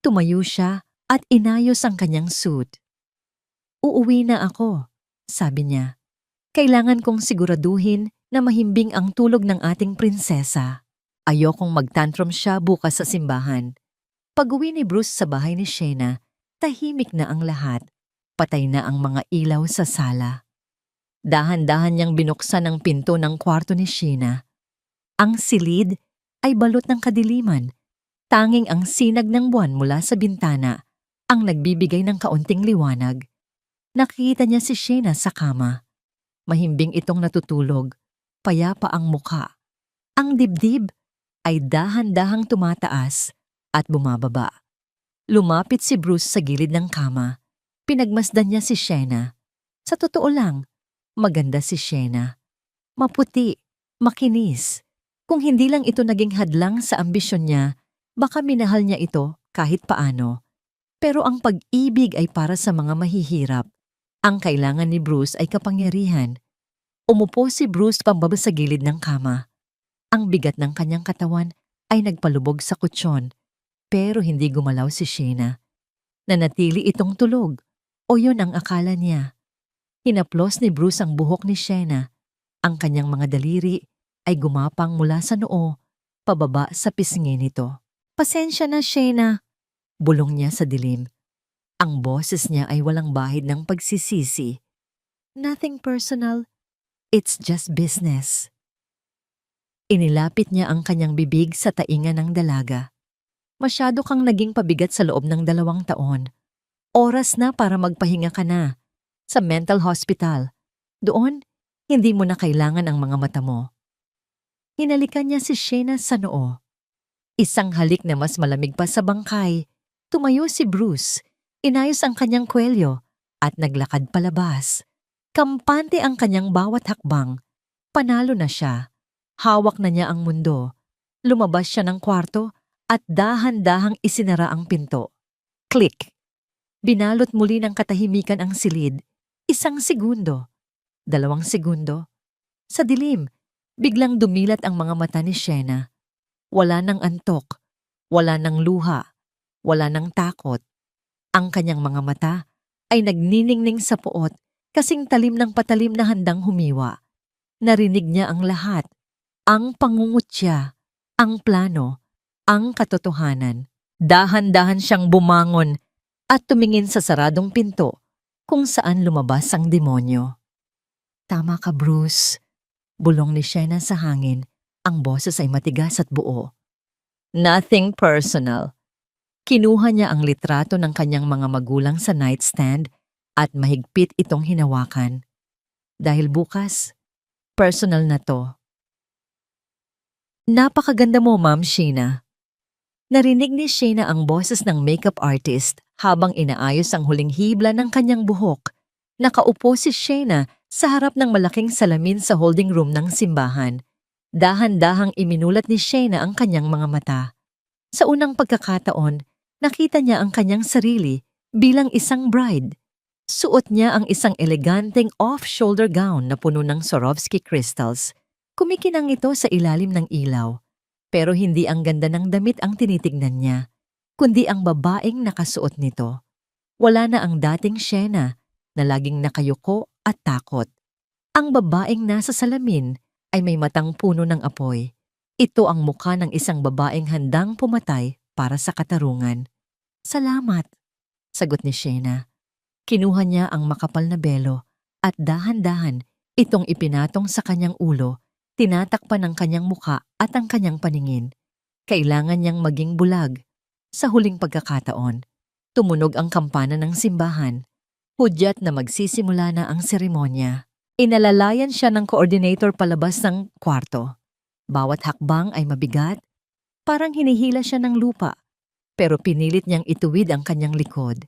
Tumayo siya at inayos ang kanyang suit. Uuwi na ako, sabi niya. Kailangan kong siguraduhin na mahimbing ang tulog ng ating prinsesa. Ayokong magtantrum siya bukas sa simbahan. Pag-uwi ni Bruce sa bahay ni Shena, tahimik na ang lahat. Patay na ang mga ilaw sa sala. Dahan-dahan niyang binuksan ang pinto ng kwarto ni Shena. Ang silid ay balot ng kadiliman. Tanging ang sinag ng buwan mula sa bintana ang nagbibigay ng kaunting liwanag. Nakita niya si Shena sa kama. Mahimbing itong natutulog, payapa ang muka. Ang dibdib ay dahan-dahang tumataas at bumababa. Lumapit si Bruce sa gilid ng kama. Pinagmasdan niya si Shena. Sa totoo lang, maganda si Shena. Maputi, makinis. Kung hindi lang ito naging hadlang sa ambisyon niya, baka minahal niya ito kahit paano. Pero ang pag-ibig ay para sa mga mahihirap. Ang kailangan ni Bruce ay kapangyarihan. Umupo si Bruce pambaba sa gilid ng kama. Ang bigat ng kanyang katawan ay nagpalubog sa kutsyon, pero hindi gumalaw si Shena. Nanatili itong tulog, o yun ang akala niya. Hinaplos ni Bruce ang buhok ni Shena. Ang kanyang mga daliri ay gumapang mula sa noo, pababa sa pisngi nito. Pasensya na, Shena, bulong niya sa dilim. Ang boses niya ay walang bahid ng pagsisisi. Nothing personal, it's just business. Inilapit niya ang kanyang bibig sa tainga ng dalaga. Masyado kang naging pabigat sa loob ng 2 taon. Oras na para magpahinga ka na. Sa mental hospital. Doon, hindi mo na kailangan ang mga mata mo. Hinalikan niya si Shena sa noo. Isang halik na mas malamig pa sa bangkay. Tumayo si Bruce. Inayos ang kanyang kwelyo at naglakad palabas. Kampante ang kanyang bawat hakbang. Panalo na siya. Hawak na niya ang mundo. Lumabas siya ng kwarto at dahan-dahang isinara ang pinto. Click! Binalot muli ng katahimikan ang silid. 1 segundo. 2 segundo. Sa dilim, biglang dumilat ang mga mata ni Shena. Wala ng antok. Wala ng luha. Wala ng takot. Ang kanyang mga mata ay nagniningning sa puot kasing talim ng patalim na handang humiwa. Narinig niya ang lahat. Ang pangungutya, ang plano, ang katotohanan. Dahan-dahan siyang bumangon at tumingin sa saradong pinto kung saan lumabas ang demonyo. Tama ka, Bruce. Bulong ni Shena sa hangin. Ang boses ay matigas at buo. Nothing personal. Kinuha niya ang litrato ng kanyang mga magulang sa nightstand at mahigpit itong hinawakan. Dahil bukas, personal na to. Napakaganda mo, Ma'am Shena. Narinig ni Shena ang boses ng makeup artist habang inaayos ang huling hibla ng kanyang buhok. Nakaupo si Shena sa harap ng malaking salamin sa holding room ng simbahan. Dahan-dahang iminulat ni Shena ang kanyang mga mata. Sa unang pagkakataon, nakita niya ang kanyang sarili bilang isang bride. Suot niya ang isang eleganteng off-shoulder gown na puno ng Swarovski crystals. Kumikinang ito sa ilalim ng ilaw, pero hindi ang ganda ng damit ang tinitignan niya, kundi ang babaeng nakasuot nito. Wala na ang dating Shena na laging nakayuko at takot. Ang babaeng nasa salamin ay may matang puno ng apoy. Ito ang mukha ng isang babaeng handang pumatay para sa katarungan. Salamat, sagot ni Shena. Kinuha niya ang makapal na belo at dahan-dahan itong ipinatong sa kanyang ulo. Tinatakpan ng kanyang muka at ang kanyang paningin. Kailangan niyang maging bulag. Sa huling pagkakataon, tumunog ang kampana ng simbahan. Hudyat na magsisimula na ang seremonya. Inalalayan siya ng coordinator palabas ng kwarto. Bawat hakbang ay mabigat. Parang hinihila siya ng lupa. Pero pinilit niyang ituwid ang kanyang likod.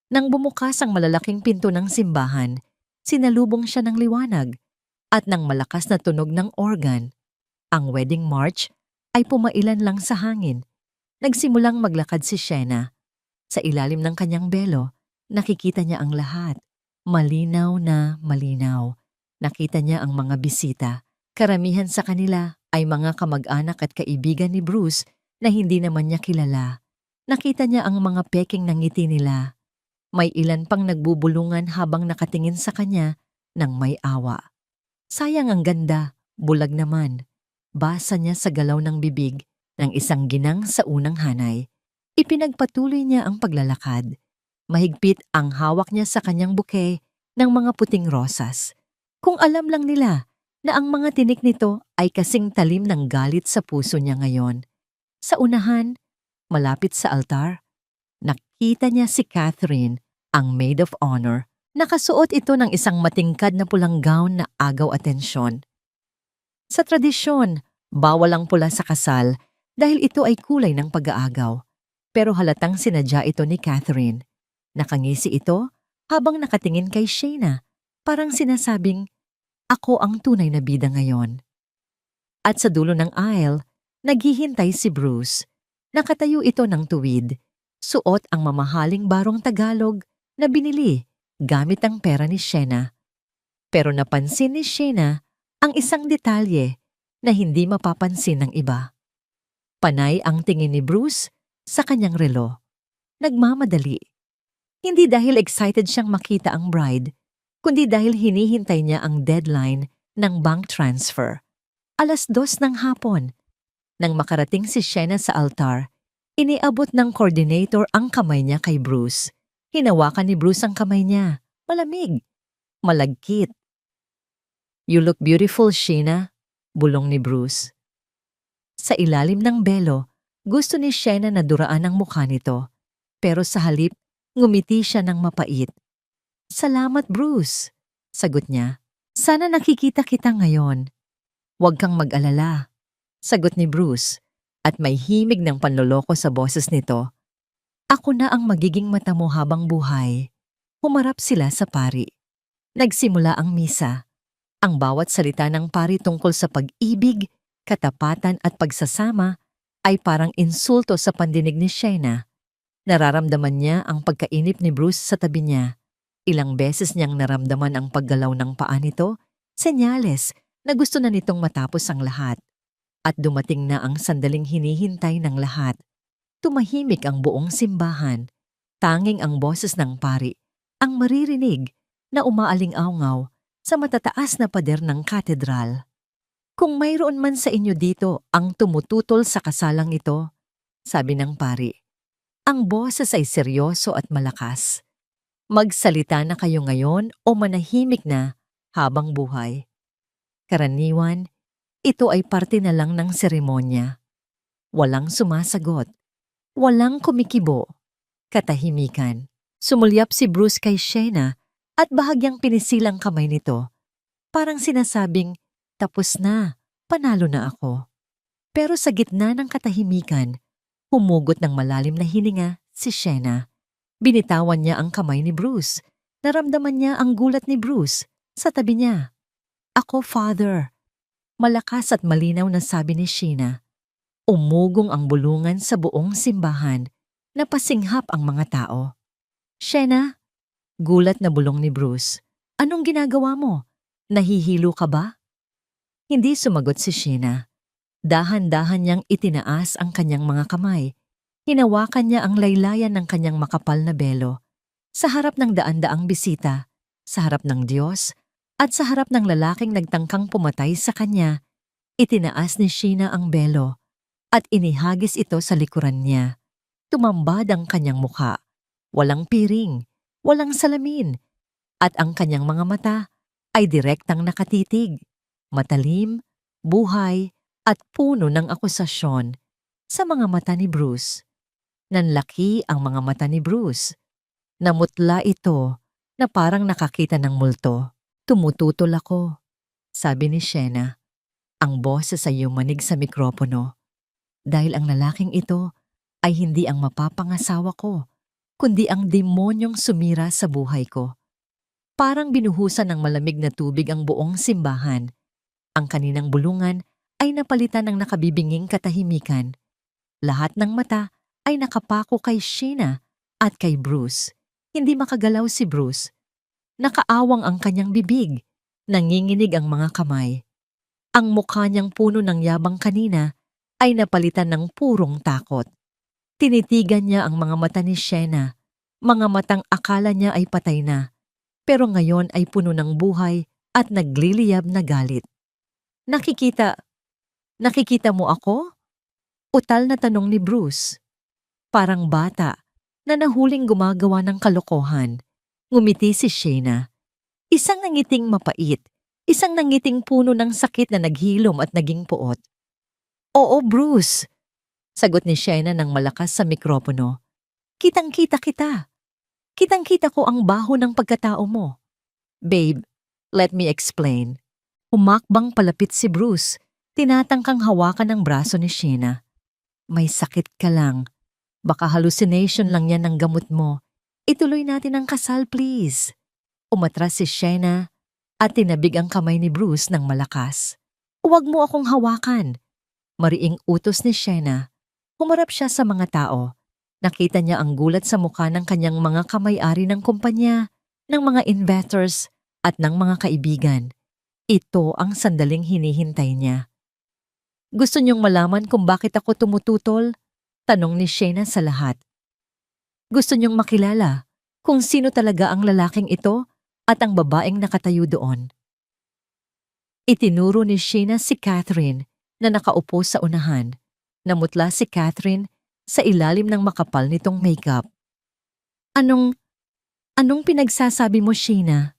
Nang bumukas ang malalaking pinto ng simbahan, sinalubong siya ng liwanag. At ng malakas na tunog ng organ, ang wedding march ay pumailan lang sa hangin. Nagsimulang maglakad si Shena. Sa ilalim ng kanyang belo, nakikita niya ang lahat. Malinaw na malinaw. Nakita niya ang mga bisita. Karamihan sa kanila ay mga kamag-anak at kaibigan ni Bruce na hindi naman niya kilala. Nakita niya ang mga peking ng ngiti nila. May ilan pang nagbubulungan habang nakatingin sa kanya ng may awa. Sayang ang ganda, bulag naman. Basa niya sa galaw ng bibig ng isang ginang sa unang hanay. Ipinagpatuloy niya ang paglalakad. Mahigpit ang hawak niya sa kanyang bouquet ng mga puting rosas. Kung alam lang nila na ang mga tinik nito ay kasing talim ng galit sa puso niya ngayon. Sa unahan, malapit sa altar, nakita niya si Catherine, ang maid of honor. Nakasuot ito ng isang matingkad na pulang gown na agaw atensyon. Sa tradisyon, bawal ang pula sa kasal dahil ito ay kulay ng pag-aagaw. Pero halatang sinadya ito ni Catherine. Nakangisi ito habang nakatingin kay Shayna, parang sinasabing, "Ako ang tunay na bida ngayon." At sa dulo ng aisle, naghihintay si Bruce. Nakatayo ito ng tuwid. Suot ang mamahaling barong Tagalog na binili gamit ang pera ni Shayna. Pero napansin ni Shayna ang isang detalye na hindi mapapansin ng iba. Panay ang tingin ni Bruce sa kanyang relo. Nagmamadali. Hindi dahil excited siyang makita ang bride, kundi dahil hinihintay niya ang deadline ng bank transfer. 2:00 ng hapon. Nang makarating si Shayna sa altar, iniabot ng coordinator ang kamay niya kay Bruce. Hinawakan ni Bruce ang kamay niya. Malamig. Malagkit. "You look beautiful, Shayna," bulong ni Bruce. Sa ilalim ng belo, gusto ni Shayna na duraan ang mukha nito. Pero sa halip, ngumiti siya ng mapait. "Salamat, Bruce," sagot niya. "Sana nakikita kita ngayon." "Huwag kang mag-alala," sagot ni Bruce, at may himig ng panloloko sa boses nito. "Ako na ang magiging mata mo habang buhay." Humarap sila sa pari. Nagsimula ang misa. Ang bawat salita ng pari tungkol sa pag-ibig, katapatan at pagsasama ay parang insulto sa pandinig ni Shayna. Nararamdaman niya ang pagkainip ni Bruce sa tabi niya. Ilang beses niyang naramdaman ang paggalaw ng paa nito, senyales na gusto na nitong matapos ang lahat. At dumating na ang sandaling hinihintay ng lahat. Tumahimik ang buong simbahan. Tanging ang boses ng pari ang maririnig na umaaling-awngaw sa matataas na pader ng katedral. "Kung mayroon man sa inyo dito ang tumututol sa kasalang ito," sabi ng pari. Ang boses ay seryoso at malakas. "Magsalita na kayo ngayon o manahimik na habang buhay." Karaniwan, ito ay parte na lang ng seremonya. Walang sumasagot. Walang kumikibo. Katahimikan. Sumulyap si Bruce kay Shayna at bahagyang pinisilang kamay nito. Parang sinasabing, "Tapos na, panalo na ako." Pero sa gitna ng katahimikan, humugot ng malalim na hininga si Shayna. Binitawan niya ang kamay ni Bruce. Naramdaman niya ang gulat ni Bruce sa tabi niya. "Ako, Father." Malakas at malinaw na sabi ni Shayna. Umugong ang bulungan sa buong simbahan. Napasinghap ang mga tao. "Shayna?" Gulat na bulong ni Bruce. "Anong ginagawa mo? Nahihilo ka ba?" Hindi sumagot si Shayna. Dahan-dahan niyang itinaas ang kanyang mga kamay. Hinawakan niya ang laylayan ng kanyang makapal na belo. Sa harap ng daan-daang bisita, sa harap ng Diyos, at sa harap ng lalaking nagtangkang pumatay sa kanya, itinaas ni Shayna ang belo at inihagis ito sa likuran niya. Tumambad ang kanyang mukha. Walang piring, walang salamin, at ang kanyang mga mata ay direktang nakatitig. Matalim, buhay, at puno ng akusasyon sa mga mata ni Bruce. Nanlaki ang mga mata ni Bruce. Namutla ito na parang nakakita ng multo. "Tumututol ako," sabi ni Shayna. Ang boses ay yumanig sa mikropono. "Dahil ang lalaking ito ay hindi ang mapapangasawa ko, kundi ang demonyong sumira sa buhay ko." Parang binuhusan ng malamig na tubig ang buong simbahan. Ang kaninang bulungan ay napalitan ng nakabibinging katahimikan. Lahat ng mata ay nakapako kay Shayna at kay Bruce. Hindi makagalaw si Bruce. Nakaawang ang kanyang bibig. Nanginginig ang mga kamay. Ang mukha niyang puno ng yabang kanina ay napalitan ng purong takot. Tinitigan niya ang mga mata ni Shena, mga matang akala niya ay patay na, pero ngayon ay puno ng buhay at nagliliyab na galit. Nakikita mo ako? Utal na tanong ni Bruce. Parang bata na nahuling gumagawa ng kalokohan. Ngumiti si Shena. Isang nangiting mapait, isang nangiting puno ng sakit na naghilom at naging puot. Oo, Bruce, sagot ni Shena ng malakas sa mikropono. Kitang-kita kita. Kitang-kita ko ang baho ng pagkatao mo. Babe, let me explain. Humakbang palapit si Bruce, tinatangkang hawakan ng braso ni Shena. May sakit ka lang. Baka hallucination lang yan ng gamot mo. Ituloy natin ang kasal, please. Umatras si Shena at tinabig ang kamay ni Bruce ng malakas. Huwag mo akong hawakan. Mariing utos ni Shena. Humarap siya sa mga tao. Nakita niya ang gulat sa mukha ng kanyang mga kamay-ari ng kumpanya, ng mga investors at ng mga kaibigan. Ito ang sandaling hinihintay niya. Gusto niyong malaman kung bakit ako tumututol? Tanong ni Shena sa lahat. Gusto niyong makilala kung sino talaga ang lalaking ito at ang babaeng nakatayo doon. Itinuro ni Shena si Catherine na nakaupo sa unahan. Namutla si Catherine sa ilalim ng makapal nitong makeup. Anong pinagsasabi mo, Shena?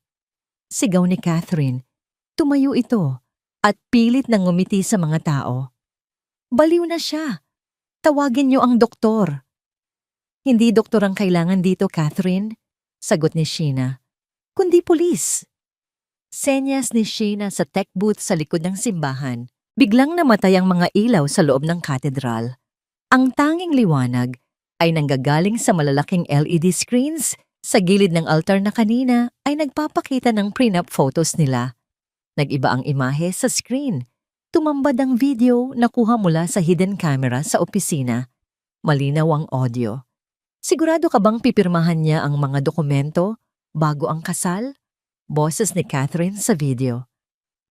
Sigaw ni Catherine. Tumayo ito at pilit nang ngumiti sa mga tao. Baliw na siya. Tawagin niyo ang doktor. Hindi doktor ang kailangan dito, Catherine, sagot ni Shena, kundi pulis. Senyas ni Shena sa tech booth sa likod ng simbahan. Biglang namatay ang mga ilaw sa loob ng katedral. Ang tanging liwanag ay nanggagaling sa malalaking LED screens sa gilid ng altar na kanina ay nagpapakita ng prenup photos nila. Nag-iba ang imahe sa screen. Tumambad ang video na kuha mula sa hidden camera sa opisina. Malinaw ang audio. Sigurado ka bang pipirmahan niya ang mga dokumento bago ang kasal? Boses ni Catherine sa video.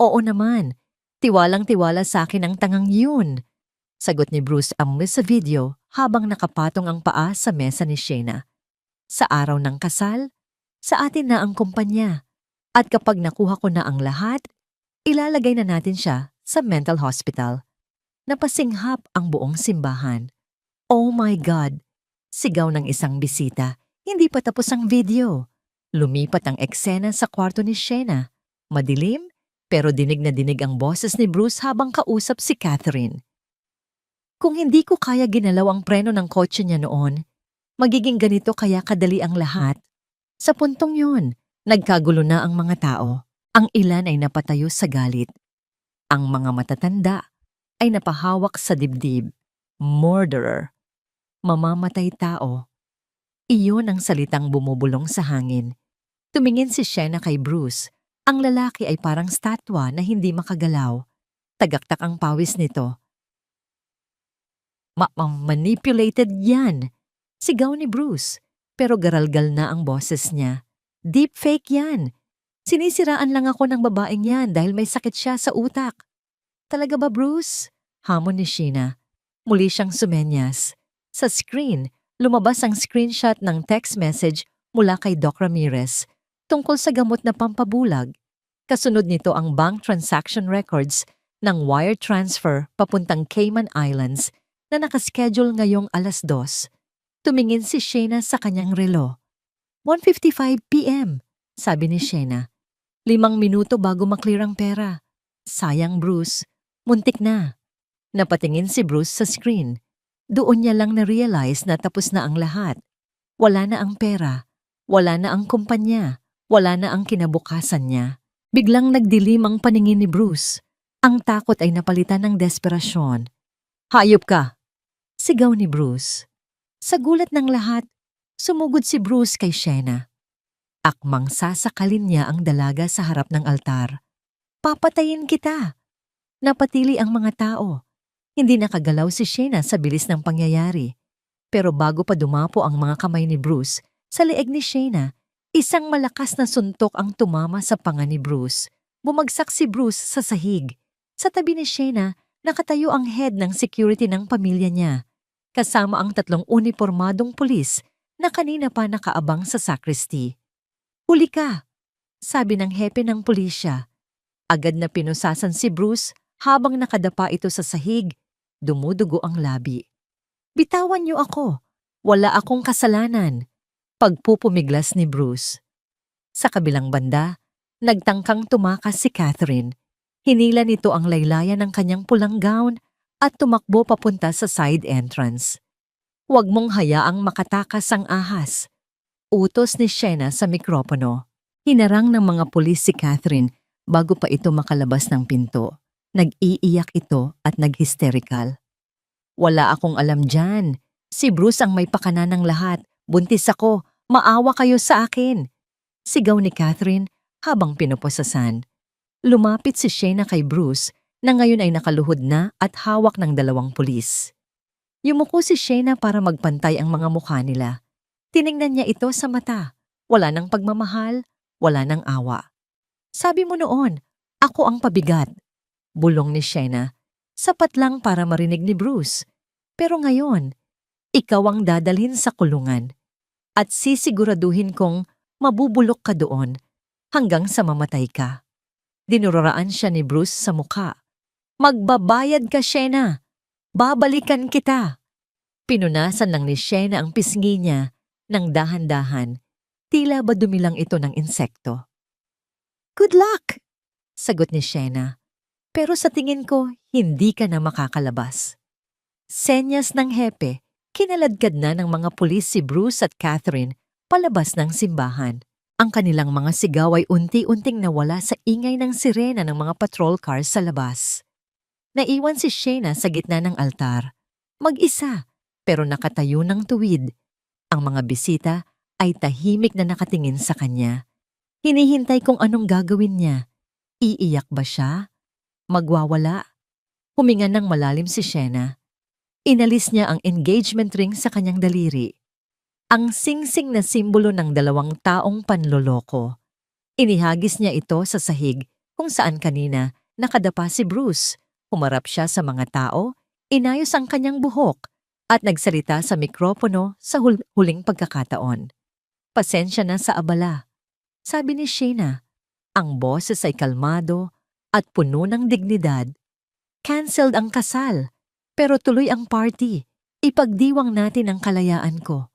Oo naman. Tiwalang-tiwala sa akin ang tangang yun. Sagot ni Bruce Amis sa video habang nakapatong ang paa sa mesa ni Shena. Sa araw ng kasal, sa atin na ang kumpanya. At kapag nakuha ko na ang lahat, ilalagay na natin siya sa mental hospital. Napasinghap ang buong simbahan. Oh my God! Sigaw ng isang bisita. Hindi pa tapos ang video. Lumipat ang eksena sa kwarto ni Shena. Madilim, pero dinig na dinig ang boses ni Bruce habang kausap si Catherine. Kung hindi ko kaya ginalaw ang preno ng kotse niya noon, magiging ganito kaya kadali ang lahat. Sa puntong yun, nagkagulo na ang mga tao. Ang ilan ay napatayo sa galit. Ang mga matatanda ay napahawak sa dibdib. Murderer. Mamamatay tao. Iyon ang salitang bumubulong sa hangin. Tumingin si Shena kay Bruce. Ang lalaki ay parang statwa na hindi makagalaw. Tagaktak ang pawis nito. Manipulated yan. Sigaw ni Bruce. Pero garalgal na ang boses niya. Deepfake yan. Sinisiraan lang ako ng babaeng yan dahil may sakit siya sa utak. Talaga ba, Bruce? Hamon ni Shena. Muli siyang sumenyas. Sa screen, lumabas ang screenshot ng text message mula kay Doc Ramirez tungkol sa gamot na pampabulag. Kasunod nito ang bank transaction records ng wire transfer papuntang Cayman Islands na nakaschedule ngayong 2:00. Tumingin si Shena sa kanyang relo. 1:55 p.m., sabi ni Shena. 5 minuto bago maklear ang pera. Sayang, Bruce. Muntik na. Napatingin si Bruce sa screen. Doon niya lang na-realize na tapos na ang lahat. Wala na ang pera. Wala na ang kumpanya. Wala na ang kinabukasan niya. Biglang nagdilim ang paningin ni Bruce. Ang takot ay napalitan ng desperasyon. Hayop ka! Sigaw ni Bruce. Sa gulat ng lahat, sumugod si Bruce kay Shena. Akmang sasakalin niya ang dalaga sa harap ng altar. Papatayin kita! Napatili ang mga tao. Hindi nakagalaw si Shena sa bilis ng pangyayari. Pero bago pa dumapo ang mga kamay ni Bruce, sa leeg ni Shena, isang malakas na suntok ang tumama sa panga ni Bruce. Bumagsak si Bruce sa sahig. Sa tabi ni Shayna, nakatayo ang head ng security ng pamilya niya, kasama ang 3 unipormadong pulis na kanina pa nakaabang sa sacristy. "Huli ka," sabi ng hepe ng pulisya. Agad na pinusasan si Bruce habang nakadapa ito sa sahig, dumudugo ang labi. "Bitawan niyo ako. Wala akong kasalanan," pagpupumiglas ni Bruce. Sa kabilang banda, nagtangkang tumakas si Catherine. Hinila nito ang laylayan ng kanyang pulang gown at tumakbo papunta sa side entrance. "Huwag mong hayaang makatakas ang ahas," utos ni Shayna sa mikropono. Hinarang ng mga pulis si Catherine bago pa ito makalabas ng pinto. Nag-iiyak ito at nag-hysterical. "Wala akong alam dyan. Si Bruce ang may pakana ng lahat. Buntis ako. Maawa kayo sa akin," sigaw ni Catherine habang pinupusasan. Lumapit si Shayna kay Bruce na ngayon ay nakaluhod na at hawak ng 2 pulis. Yumuko si Shayna para magpantay ang mga mukha nila. Tiningnan niya ito sa mata. Wala ng pagmamahal, wala ng awa. "Sabi mo noon, ako ang pabigat," bulong ni Shayna. Sapat lang para marinig ni Bruce. "Pero ngayon, ikaw ang dadalhin sa kulungan at sisiguraduhin kong mabubulok ka doon hanggang sa mamatay ka." Dinuraraan siya ni Bruce sa mukha. "Magbabayad ka, Shayna. Babalikan kita." Pinunasan lang ni Shayna ang pisngi niya ng dahan-dahan. Tila ba dumilang ito ng insekto. "Good luck," sagot ni Shayna. "Pero sa tingin ko, hindi ka na makakalabas." Senyas ng hepe, kinaladkad na ng mga pulis si Bruce at Catherine palabas ng simbahan. Ang kanilang mga sigaw ay unti-unting nawala sa ingay ng sirena ng mga patrol cars sa labas. Naiwan si Shayna sa gitna ng altar. Mag-isa, pero nakatayo ng tuwid. Ang mga bisita ay tahimik na nakatingin sa kanya. Hinihintay kung anong gagawin niya. Iiyak ba siya? Magwawala? Huminga ng malalim si Shayna. Inalis niya ang engagement ring sa kanyang daliri. Ang singsing na simbolo ng 2 taong panloloko. Inihagis niya ito sa sahig kung saan kanina nakadapa si Bruce. Humarap siya sa mga tao, inayos ang kanyang buhok, at nagsalita sa mikropono sa huling pagkakataon. "Pasensya na sa abala," sabi ni Shayna. Ang boses ay kalmado at puno ng dignidad. "Cancelled ang kasal, pero tuloy ang party. Ipagdiwang natin ang kalayaan ko."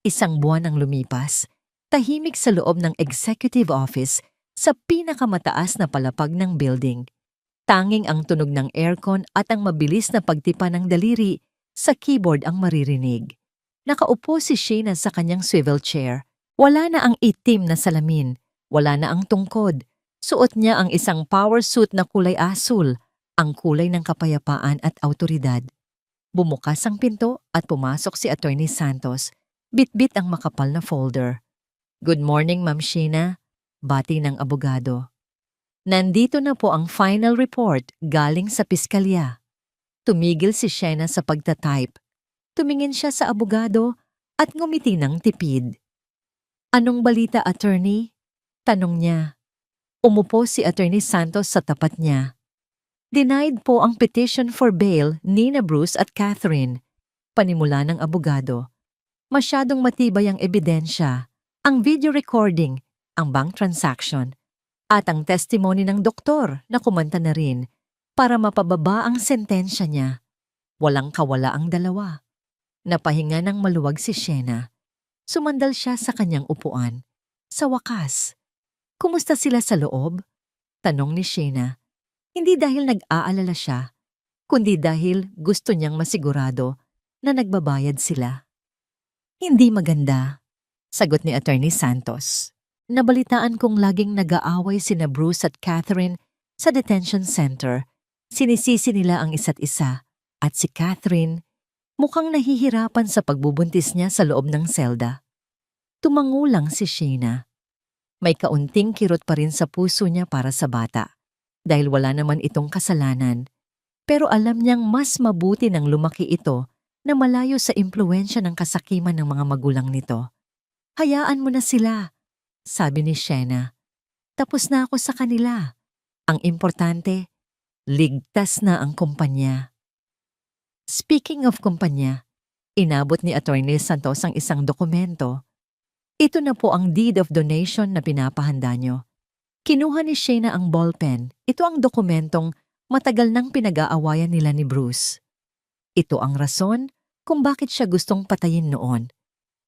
1 buwan ang lumipas, tahimik sa loob ng executive office sa pinakamataas na palapag ng building. Tanging ang tunog ng aircon at ang mabilis na pagtipa ng daliri sa keyboard ang maririnig. Nakaupo si Shayna sa kanyang swivel chair. Wala na ang itim na salamin, wala na ang tungkod. Suot niya ang isang power suit na kulay asul, ang kulay ng kapayapaan at awtoridad. Bumukas ang pinto at pumasok si Attorney Santos. Bitbit ang makapal na folder. "Good morning, Ma'am Shayna," bati ng abogado. "Nandito na po ang final report galing sa piskalya." Tumigil si Shayna sa pagtatype. Tumingin siya sa abogado at ngumiti ng tipid. "Anong balita, attorney?" tanong niya. Umupo si Attorney Santos sa tapat niya. "Denied po ang petition for bail ni Bruce at Catherine," panimula ng abogado. "Masyadong matibay ang ebidensya, ang video recording, ang bank transaction, at ang testimony ng doktor na kumanta na rin para mapababa ang sentensya niya. Walang kawala ang dalawa." Napahinga ng maluwag si Shayna. Sumandal siya sa kanyang upuan. Sa wakas, "Kumusta sila sa loob?" tanong ni Shayna. Hindi dahil nag-aalala siya, kundi dahil gusto niyang masigurado na nagbabayad sila. "Hindi maganda," sagot ni Attorney Santos. "Nabalitaan kong laging nag-aaway sina Bruce at Catherine sa detention center. Sinisisi nila ang isa't isa, at si Catherine mukhang nahihirapan sa pagbubuntis niya sa loob ng selda." Tumangulang si Shayna. May kaunting kirot pa rin sa puso niya para sa bata, dahil wala naman itong kasalanan. Pero alam niyang mas mabuti nang lumaki ito na malayo sa impluwensya ng kasakiman ng mga magulang nito. "Hayaan mo na sila," sabi ni Shayna. "Tapos na ako sa kanila. Ang importante, ligtas na ang kumpanya. Speaking of kumpanya, inabot ni Attorney Santos ang isang dokumento. Ito na po ang deed of donation na pinapahanda nyo. Kinuha ni Shayna ang ballpen. Ito ang dokumentong matagal nang pinag-aawayan nila ni Bruce. Ito ang rason kung bakit siya gustong patayin noon.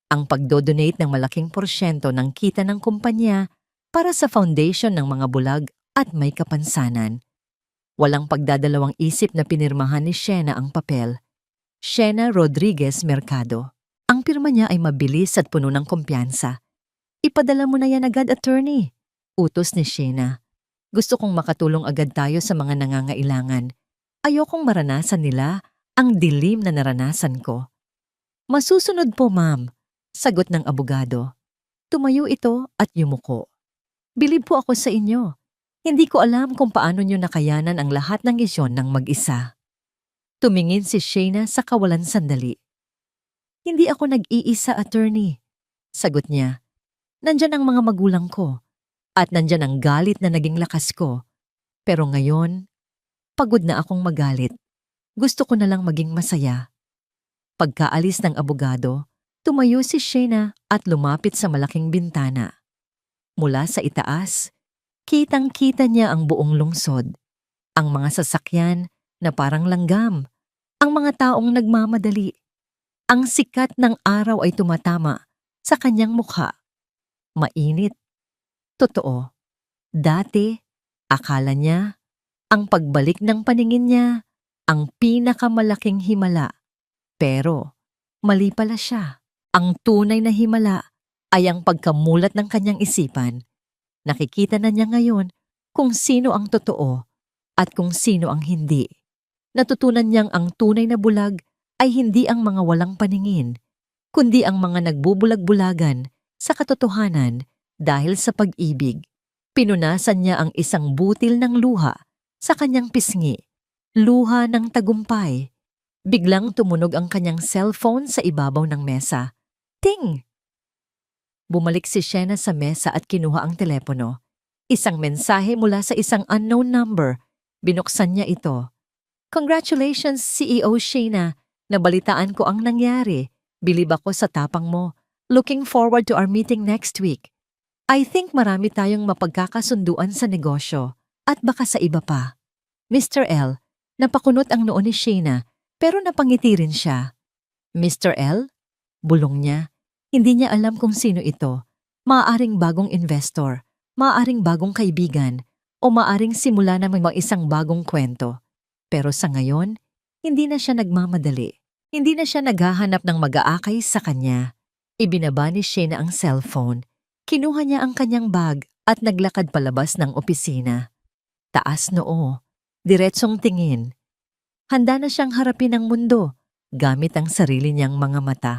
Ang pagdodonate ng malaking porsyento ng kita ng kumpanya para sa foundation ng mga bulag at may kapansanan. Walang pagdadalawang isip na pinirmahan ni Shayna ang papel. Shayna Rodriguez Mercado. Ang pirma niya ay mabilis at puno ng kumpiyansa. Ipadala mo na yan agad, attorney. Utos ni Shayna. Gusto kong makatulong agad tayo sa mga nangangailangan. Ayokong maranasan nila ang dilim na naranasan ko. Masusunod po, ma'am. Sagot ng abogado. Tumayo ito at yumuko. Bilib po ako sa inyo. Hindi ko alam kung paano nyo nakayanan ang lahat ng isyon ng mag-isa. Tumingin si Shayna sa kawalan sandali. Hindi ako nag-iisa, attorney. Sagot niya. Nandyan ang mga magulang ko. At nandyan ang galit na naging lakas ko. Pero ngayon, pagod na akong magalit. Gusto ko na lang maging masaya. Pagkaalis ng abogado, tumayo si Shayna at lumapit sa malaking bintana. Mula sa itaas, kitang-kita niya ang buong lungsod. Ang mga sasakyan na parang langgam. Ang mga taong nagmamadali. Ang sikat ng araw ay tumatama sa kanyang mukha. Mainit. Totoo. Dati, akala niya, ang pagbalik ng paningin niya, ang pinakamalaking himala. Pero, mali pala siya. Ang tunay na himala ay ang pagkamulat ng kanyang isipan. Nakikita na niya ngayon kung sino ang totoo at kung sino ang hindi. Natutunan niyang ang tunay na bulag ay hindi ang mga walang paningin, kundi ang mga nagbubulag-bulagan sa katotohanan dahil sa pag-ibig. Pinunasan niya ang isang butil ng luha sa kanyang pisngi, luha ng tagumpay. Biglang tumunog ang kanyang cellphone sa ibabaw ng mesa. Ting! Bumalik si Shayna sa mesa at kinuha ang telepono. Isang mensahe mula sa isang unknown number. Binuksan niya ito. Congratulations, CEO Shayna. Nabalitaan ko ang nangyari. Bilib ako sa tapang mo. Looking forward to our meeting next week. I think marami tayong mapagkakasunduan sa negosyo at baka sa iba pa. Mr. L, napakunot ang noo ni Shayna pero napangiti rin siya. Mr. L? Bulong niya. Hindi niya alam kung sino ito. Maaaring bagong investor, maaaring bagong kaibigan, o maaaring simula na may isang bagong kwento. Pero sa ngayon, hindi na siya nagmamadali. Hindi na siya naghahanap ng mag-aakay sa kanya. Ibinaba ni Shayna ang cellphone. Kinuha niya ang kanyang bag at naglakad palabas ng opisina. Taas noo, diretsong tingin. Handa na siyang harapin ang mundo gamit ang sarili niyang mga mata.